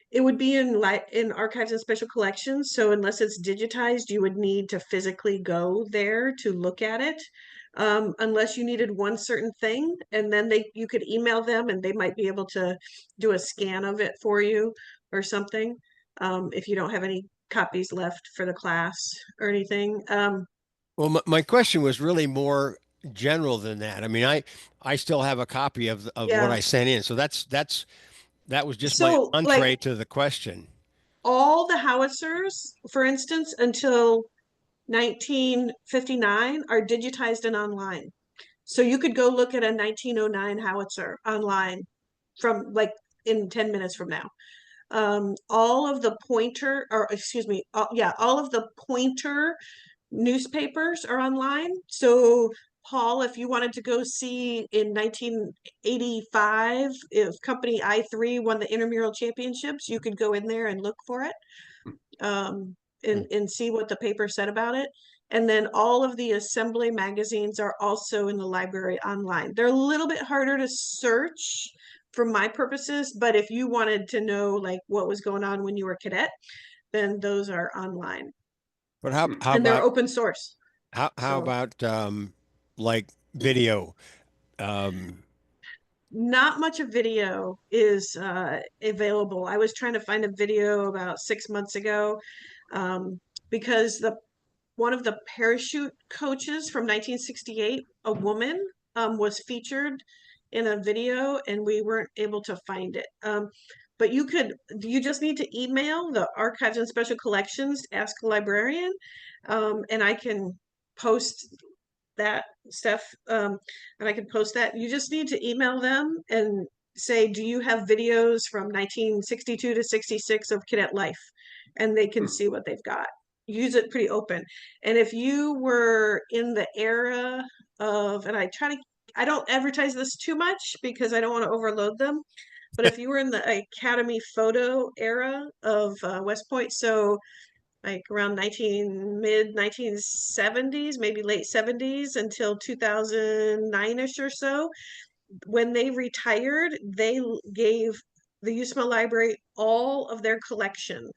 It would be in Archives and Special Collections. So unless it's digitized, you would need to physically go there to look at it. Unless you needed one certain thing, and then you could email them and they might be able to do a scan of it for you or something. If you don't have any copies left for the class or anything. Well, my question was really more general than that. I mean, I still have a copy of what Yeah. I sent in, so that was just So, my like, entree to the question. all the howitzers, for instance, until 1959 are digitized and online. So you could go look at a 1909 howitzer online from like in 10 minutes from now. All of the pointer, or excuse me, all of the pointer newspapers are online. So Paul, if you wanted to go see in 1985, if company I3 won the intramural championships, you could go in there and look for it, and see what the paper said about it. And then all of the assembly magazines are also in the library online. They're a little bit harder to search for my purposes, but if you wanted to know like what was going on when you were a cadet, then those are online. But how And they're about open source. how So- about like video? Not much of video is available. I was trying to find a video about 6 months ago, because one of the parachute coaches from 1968, a woman, was featured in a video, and we weren't able to find it. But you just need to email the Archives and Special Collections, Ask a Librarian, and I can post that stuff, and I can post that. You just need to email them and say, do you have videos from 1962 to 66 of cadet life? And they can see what they've got. Use it pretty open. And if you were in the era of, and I don't advertise this too much because I don't want to overload them, but if you were in the Academy photo era of West Point, so like around mid 1970s, maybe late 70s until 2009ish or so, when they retired, they gave the USMA Library all of their collection.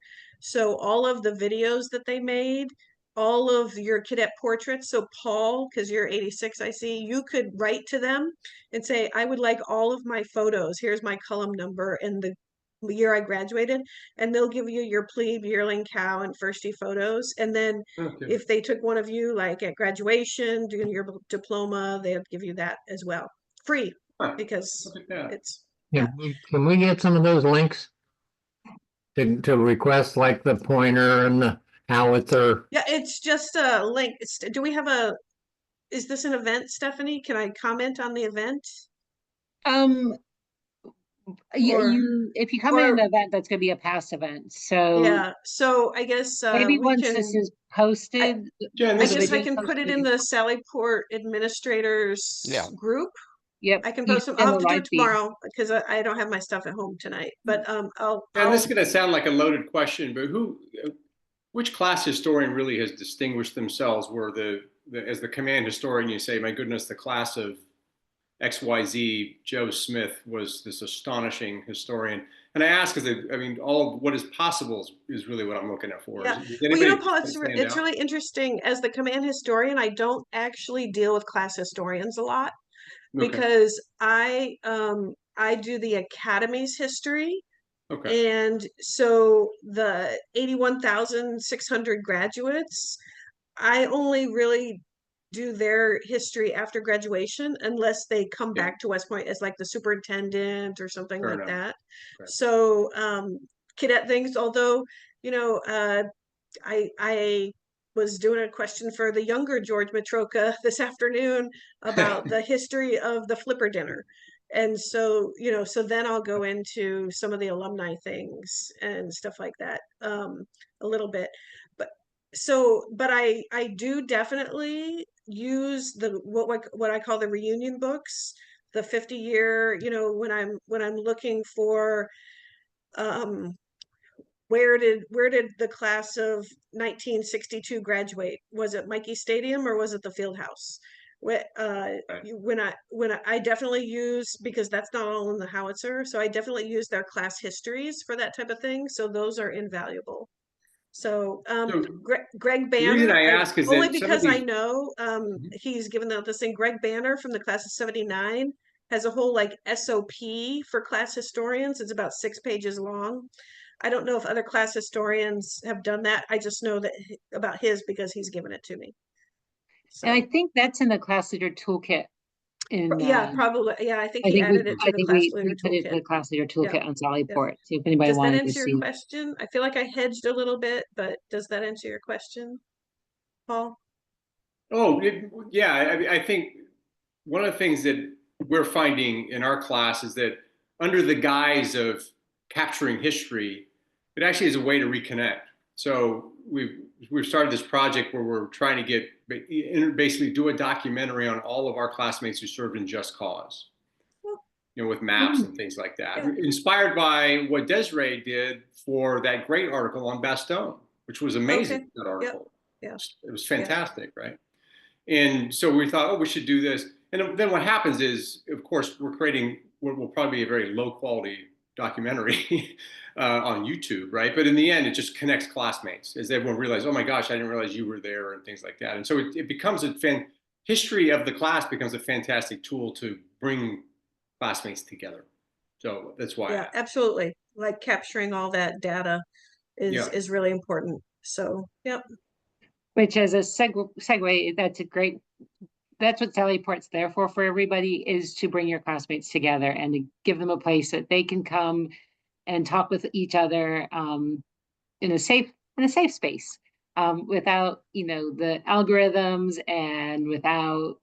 So all of the videos that they made, all of your cadet portraits. So Paul, because you're 86, I see, you could write to them and say, I would like all of my photos. Here's my column number and the year I graduated, and they'll give you your plebe, yearling, cow, and firstie photos. And then if they took one of you like at graduation, doing your diploma, they'll give you that as well, free, because it's Can we get some of those links to request like the pointer and the howitzer? yeah, it's just a link. Do we have is this an event, Stephanie? Can I comment on the event? If you come in an event, that's going to be a past event. So yeah, so I guess maybe once this is posted, I guess I can put it in the Sallyport administrators group. Yep. I can post them. I'll have to do it tomorrow because I don't have my stuff at home tonight. But And this is going to sound like a loaded question, but which class historian really has distinguished themselves? Where as the command historian, you say, my goodness, the class of XYZ, Joe Smith was this astonishing historian. And I ask because all of what is possible is really what I'm looking at for. Yeah. Well, Paul, it's really interesting. As the command historian, I don't actually deal with class historians a lot. Because I I do the Academy's history. Okay. And so the 81,600 graduates, I only really do their history after graduation unless they come Yeah. back to West Point as like the superintendent or something Fair like enough. that. Okay. So cadet things, although, you know, I was doing a question for the younger George Matroka this afternoon about the history of the Flipper dinner. And so, you know, so then I'll go into some of the alumni things and stuff like that a little bit. But I do definitely use the what I call the reunion books, the 50-year, you know, when I'm looking for um where did the class of 1962 graduate? Was it Mikey Stadium or was it the field house? When I definitely use, because that's not all in the howitzer, so I definitely use their class histories for that type of thing. So those are invaluable. So So Greg the reason Banner, I ask is only that some of because I these, know he's given out this thing. Greg Banner from the class of 79 has a whole like SOP for class historians. It's about 6 pages long. I don't know if other class historians have done that. I just know that about his because he's given it to me. And I So think that's in the class leader toolkit. yeah, probably. Yeah, I think he added it to the class leader we put it in toolkit. the class leader toolkit Yep. on Yep. Sallyport. So if anybody Does that wanted to answer your see. question? I feel like I hedged a little bit, but does that answer your question, Paul? yeah, I think one of the things that we're finding in our class is that under the guise of capturing history, it actually is a way to reconnect. So we've started this project where we're trying to get basically do a documentary on all of our classmates who served in Just Cause, you know, with maps and things like that. Yeah. Inspired by what Desiree did for that great article on Bastogne, which was amazing. Okay. That article. Yeah. It was fantastic, right? And so we thought, oh, we should do this. And then what happens is, of course, we're creating what will probably be a very low quality documentary on YouTube, right? But in the end, it just connects classmates as everyone realizes, oh my gosh, I didn't realize you were there and things like that. And so it becomes history of the class becomes a fantastic tool to bring classmates together. So that's why. Yeah, absolutely. Like capturing all that data is really important. So, yep. Which as a segue, that's what Sallyport's there for everybody, is to bring your classmates together and to give them a place that they can come and talk with each other in a safe space, without, you know, the algorithms and without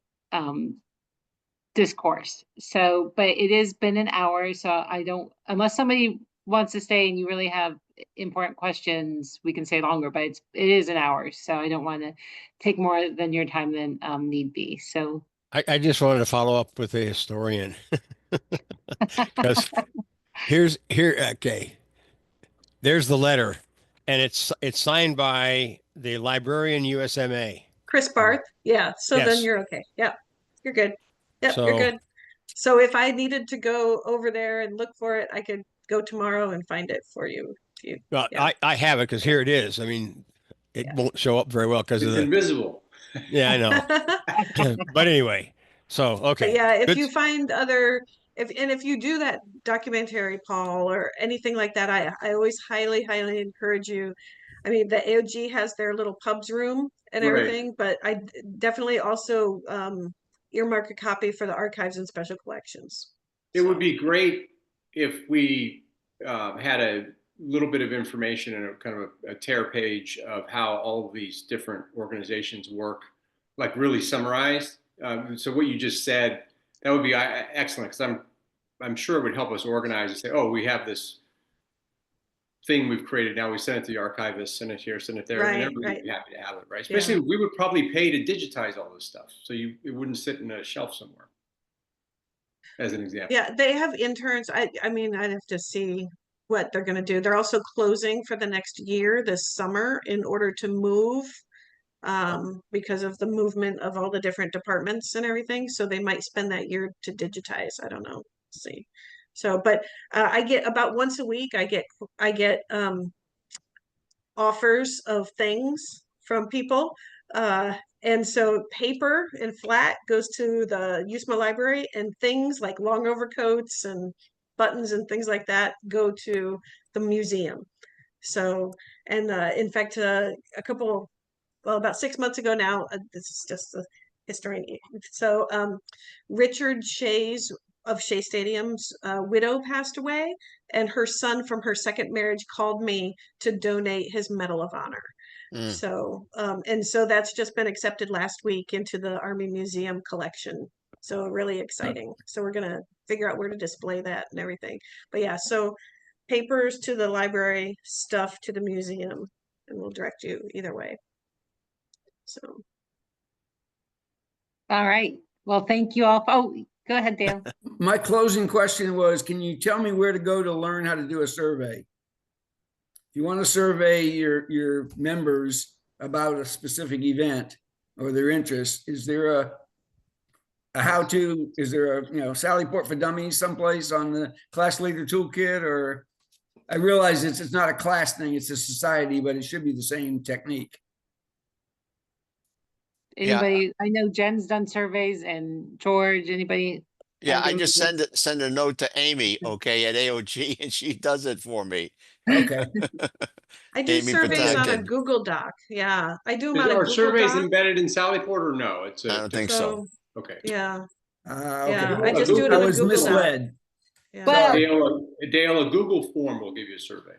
discourse. So, but it has been an hour, so I don't, unless somebody wants to stay and you really have important questions, we can stay longer, but it is an hour, so I don't want to take more than your time than need be. So I just wanted to follow up with a historian because okay, there's the letter, and it's signed by the librarian USMA, Chris Barth. Yeah. So then Yes. you're okay. Yep. You're good. Yep. So- You're good. So if I needed to go over there and look for it, I could go tomorrow and find it for you. Well, Yeah. I have it because here it is. I mean, it won't show up very well because of It's the. invisible. Yeah, I know. But anyway, so But okay. yeah, if Good. you find other, if you do that documentary, Paul, or anything like that, I always highly encourage you. I mean, the AOG has their little pubs room and Right. everything, but I definitely also earmark a copy for the archives and special collections. It would be great if we had a little bit of information and a kind of a tear page of how all of these different organizations work, like really summarized. So what you just said, that would be excellent, because I'm sure it would help us organize and say, oh, we have this thing we've created now. We send it to the archivist, send it here, send it there, and everybody would be happy to have it, right? Especially we would probably pay to digitize all this stuff, so it wouldn't sit in a shelf somewhere. As an example. Yeah, they have interns. I mean, I'd have to see what they're going to do. They're also closing for the next year this summer in order to move because of the movement of all the different departments and everything. So they might spend that year to digitize. I don't know. See. So, but I get about once a week, I get offers of things from people And so paper and flat goes to the USMA library, and things like long overcoats and buttons and things like that go to the museum. So, and in fact, about 6 months ago now, this is just a history. So, Richard Shays of Shea Stadium's widow passed away, and her son from her second marriage called me to donate his Medal of Honor. Mm. So, and so that's just been accepted last week into the Army Museum collection. So really exciting. So we're gonna figure out where to display that and everything. But yeah, so papers to the library, stuff to the museum, and we'll direct you either way. So All right. Well, thank you all. Oh, go ahead, Dale. My closing question was, can you tell me where to go to learn how to do a survey? If you want to survey your members about a specific event or their interest, is there a how-to, is there a, Sallyport for Dummies someplace on the class leader toolkit? Or I realize it's not a class thing, it's a society, but it should be the same technique. Yeah. Anybody, I know Jen's done surveys, and George, anybody? Yeah, I doing just this? send a note to Amy, okay, at AOG, and she does it for me. Okay. I do Amy surveys on a Patinkin. Google Doc. Yeah, I do them on a Are Google surveys Doc. embedded in Sallyport or no? It's I don't think so. Okay. Yeah, Okay. yeah, I just do it I in a was Google Doc. misled. Yeah. Well, Dale, a Google form will give you a survey.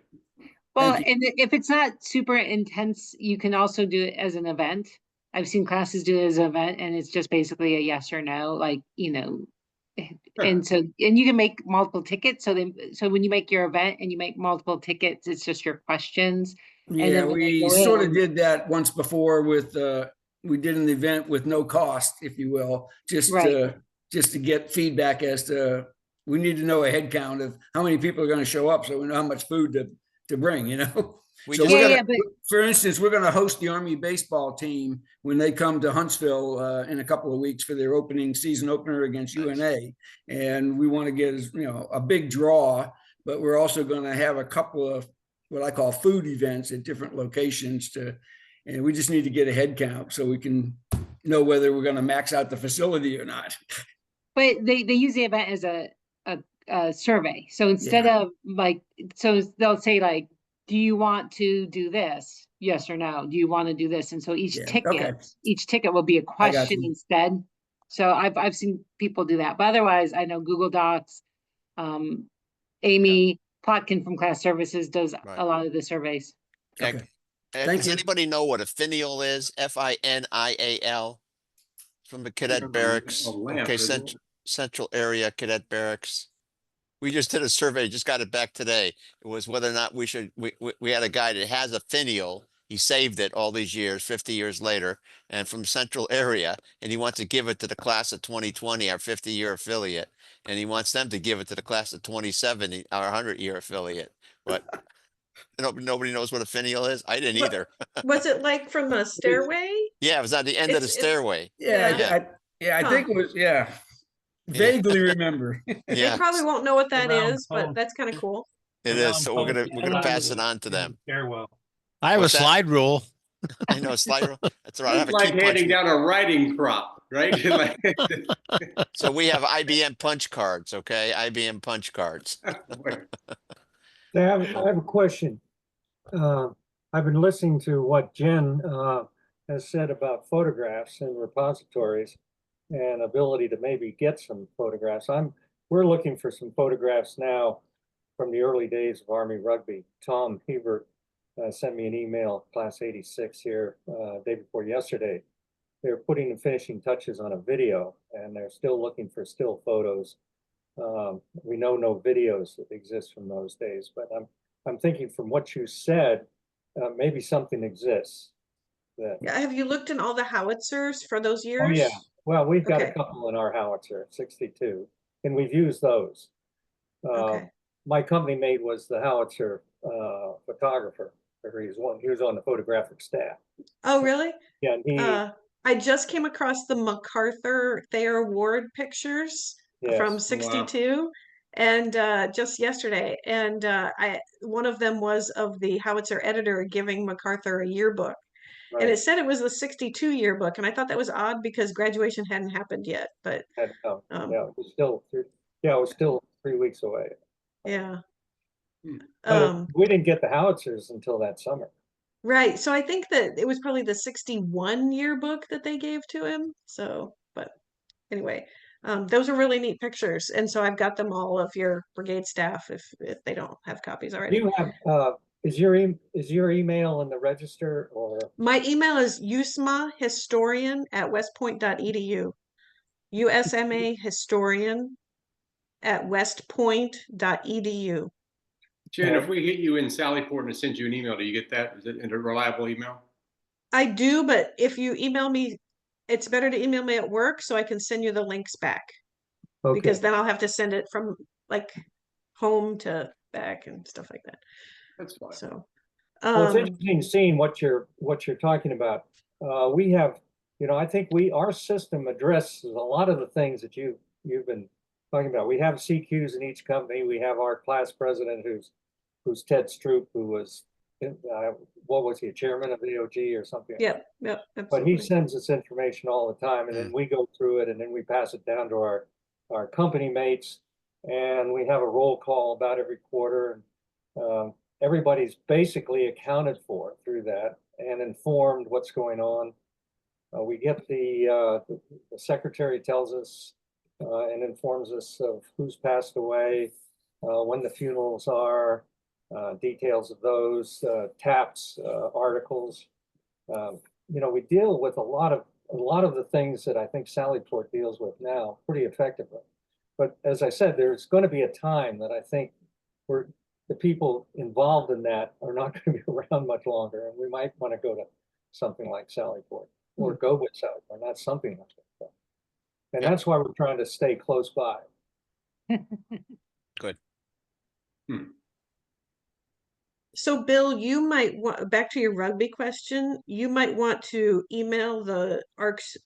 Well, Thank and if it's not super intense, you can also do it as an event. I've seen classes do it as an event, and it's just basically a yes or no, like, and so, and you can make multiple tickets. So when you make your event and you make multiple tickets, it's just your questions. And Yeah, then when they we go sort of in- did that once before with, we did an event with no cost, if you will, just Right. to get feedback as to, we need to know a head count of how many people are going to show up so we know how much food to bring, We So just- we're Yeah, gonna, yeah, but- for instance, we're gonna host the Army baseball team when they come to Huntsville in a couple of weeks for their season opener against UNA. And we want to get, a big draw, but we're also gonna have a couple of what I call food events at different locations and we just need to get a head count so we can know whether we're gonna max out the facility or not. But they use the event as a survey. So instead of so they'll say like, do you want to do this? Yes or no? Do you want to do this? And so each Yeah, ticket will be a got question you. instead. So I've seen people do that, but otherwise I know Google Docs. Amy Plotkin from Class Services does Right. a lot of the surveys. Okay. Does Thank you. anybody know what a finial is? FINIAL? From the cadet barracks. A lamp, Okay, isn't it? Central Area Cadet Barracks. We just did a survey, just got it back today. It was whether or not we had a guy that has a finial. He saved it all these years, 50 years later, and from Central Area, and he wants to give it to the class of 2020, our 50-year affiliate. And he wants them to give it to the class of 2070, our 100-year affiliate. But nobody knows what a finial is. I didn't What- either. Was it like from a stairway? Yeah, it was at the end of the It's- stairway. Yeah, I Huh. think it was, vaguely remember. They Yeah, probably won't know what that Around is, but home. that's kind of cool. it Around is. So we're home, gonna around pass the- it on to them. Stairwell. I have a What's that? slide rule. I know, slider. That's right. I have It's a like key punch. handing down a writing prop, right? Like- So we have IBM punch cards, okay? IBM punch cards. I have a question. I've been listening to what Jen has said about photographs and repositories and ability to maybe get some photographs. We're looking for some photographs now from the early days of Army rugby. Tom Hebert sent me an email, class 86 here, day before yesterday. They're putting the finishing touches on a video, and they're still looking for still photos. We know no videos that exist from those days, but I'm thinking from what you said, maybe something exists. That, Yeah, have you looked in all the howitzers for those years? oh yeah, well, we've got a Okay. couple in our howitzer, 62, and we've used those. Okay. My company mate was the howitzer photographer. Or he was on the photographic staff. Oh, really? Yeah, and he, I just came across the MacArthur Thayer Ward pictures from yes, 62 and just yesterday. And one of them was of the howitzer editor giving MacArthur a yearbook. And Right. it said it was the 62 yearbook, and I thought that was odd because graduation hadn't happened yet, but And, um, yeah, it was still, yeah, it was still 3 weeks away. yeah. But we didn't get the howitzers until that summer. Right. So I think that it was probably the 61 yearbook that they gave to him. So, but anyway, those are really neat pictures. And so I've got them all of your brigade staff if they don't have copies Do already. you have, is your email in the register or? My email is usmahistorian@westpoint.edu. USMA historian at westpoint.edu. Jen, if we hit you in Sallyport and send you an email, do you get that? Is it in a reliable email? I do, but if you email me, it's better to email me at work so I can send you the links back. Okay. Because then I'll have to send it from like home to back and stuff like that. That's fine. So, Well, it's interesting seeing what you're talking about. We have, I think our system addresses a lot of the things that you've been talking about. We have CQs in each company. We have our class president who's Ted Stroop, who was, what was he, chairman of the AOG or something? Yep, But absolutely. he sends us information all the time, and then we go through it, and then we pass it down to our company mates, and we have a roll call about every quarter. Everybody's basically accounted for through that and informed what's going on. We get the secretary tells us and informs us of who's passed away, when the funerals are, details of those, TAPS articles. We deal with a lot of the things that I think Sallyport deals with now pretty effectively. But as I said, there's going to be a time that I think the people involved in that are not going to be around much longer, and we might want to go to something like Sallyport or go with Sallyport, not something like that. And that's why we're trying to stay close by. Good. So Bill, you might want, back to your rugby question, you might want to email the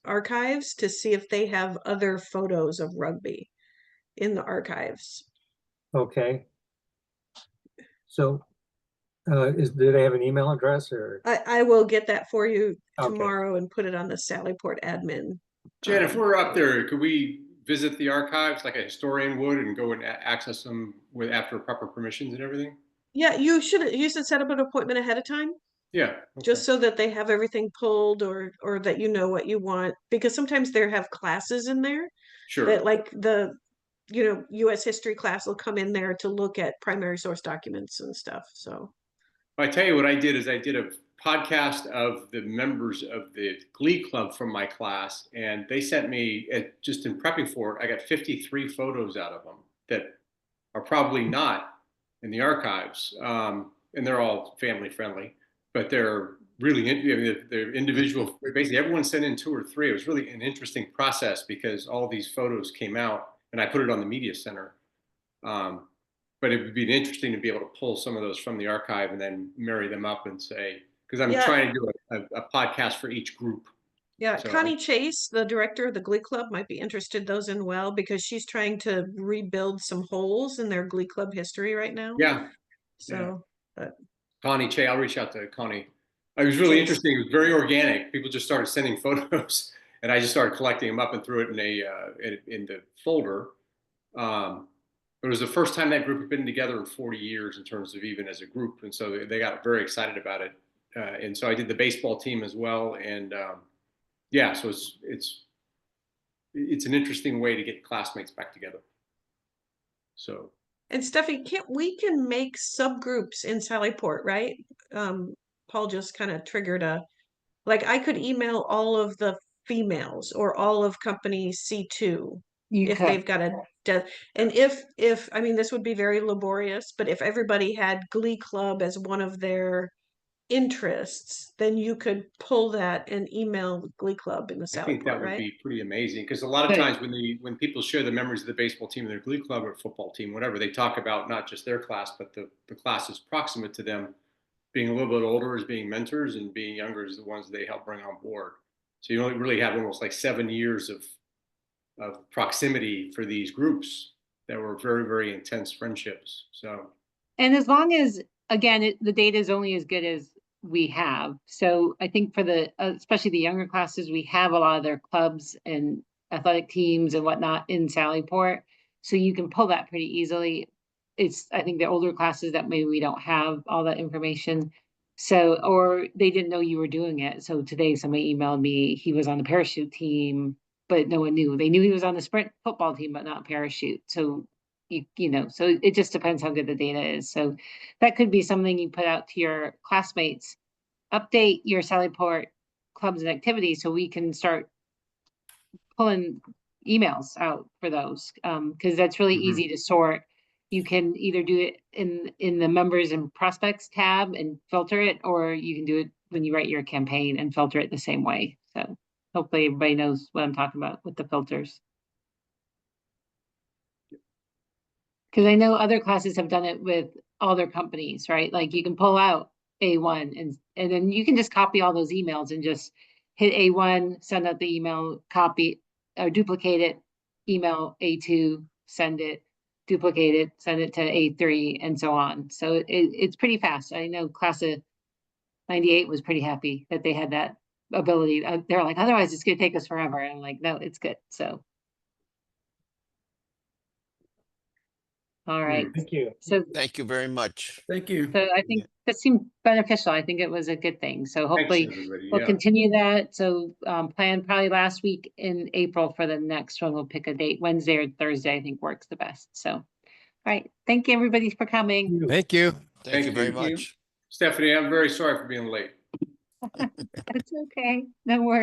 archives to see if they have other photos of rugby in the archives. Okay. So do they have an email address or? I will get that for you Okay. tomorrow and put it on the Sallyport admin. Jen, if we're up there, could we visit the archives like a historian would and go and access them after proper permissions and everything? Yeah, you should set up an appointment ahead of time. Yeah. Just so that they have everything pulled or that you know what you want, because sometimes they have classes in there Sure. that like the US history class will come in there to look at primary source documents and stuff. So I tell you what I did is I did a podcast of the members of the Glee Club from my class, and they sent me, just in prepping for it, I got 53 photos out of them that are probably not in the archives, and they're all family friendly, but they're really, they're individual. Basically, everyone sent in 2 or 3. It was really an interesting process because all these photos came out, and I put it on the media center. But it would be interesting to be able to pull some of those from the archive and then marry them up and say, because I'm trying to do a podcast for each group. yeah, So, Connie Chase, the director of the Glee Club, might be interested those in well, because she's trying to rebuild some holes in their Glee Club history right now. yeah. So, Connie Che, I'll reach out to Connie. It was really interesting. It was very organic. People just started sending photos, and I just started collecting them up and threw it in the folder. It was the first time that group had been together in 40 years in terms of even as a group, and so they got very excited about it. And so I did the baseball team as well, and so it's an interesting way to get classmates back together. So. And Steffi, we can make subgroups in Sallyport, right? Paul just kind of triggered I could email all of the females or all of company C2 if they've got and if I mean, this would be very laborious, but if everybody had Glee Club as one of their interests, then you could pull that and email Glee Club in the Sallyport, I think that would be pretty amazing, because a lot of times when people share the memories of the baseball team, their Glee Club or football team, whatever, they talk about not just their class, but the classes proximate to them being a little bit older as being mentors and being younger as the ones they help bring on board. So you only really have almost like 7 years of proximity for these groups that were very, very intense friendships. So. And as long as, again, the data is only as good as we have. So I think for the, especially the younger classes, we have a lot of their clubs and athletic teams and whatnot in Sallyport. So you can pull that pretty easily. It's, I think the older classes that maybe we don't have all that information. So, or they didn't know you were doing it. So today somebody emailed me, he was on the parachute team, but no one knew. They knew he was on the sprint football team, but not parachute. So you know, so it just depends how good the data is. So that could be something you put out to your classmates. Update your Sallyport clubs and activities so we can start pulling emails out for those, because that's really easy to sort. You can either do it in the members and prospects tab and filter it, or you can do it when you write your campaign and filter it the same way. So hopefully everybody knows what I'm talking about with the filters. Because I know other classes have done it with all their companies, right? Like you can pull out A1 and then you can just copy all those emails and just hit A1, send out the email, copy or duplicate it, email A2, send it, duplicate it, send it to A3 and so on. So it's pretty fast. I know class of 98 was pretty happy that they had that ability. They're like, otherwise it's gonna take us forever. And I'm like, no, it's good. So. All right. Thank you. So Thank you very much. Thank you. So I think that seemed beneficial. I think it was a good thing. So Thanks, hopefully everybody. we'll Yeah. continue that. So plan probably last week in April for the next one. We'll pick a date. Wednesday or Thursday, I think works the best. So, all right. Thank you everybody for coming. Thank you. Thank you very Thank you. much. Stephanie, I'm very sorry for being late. It's okay. No worries.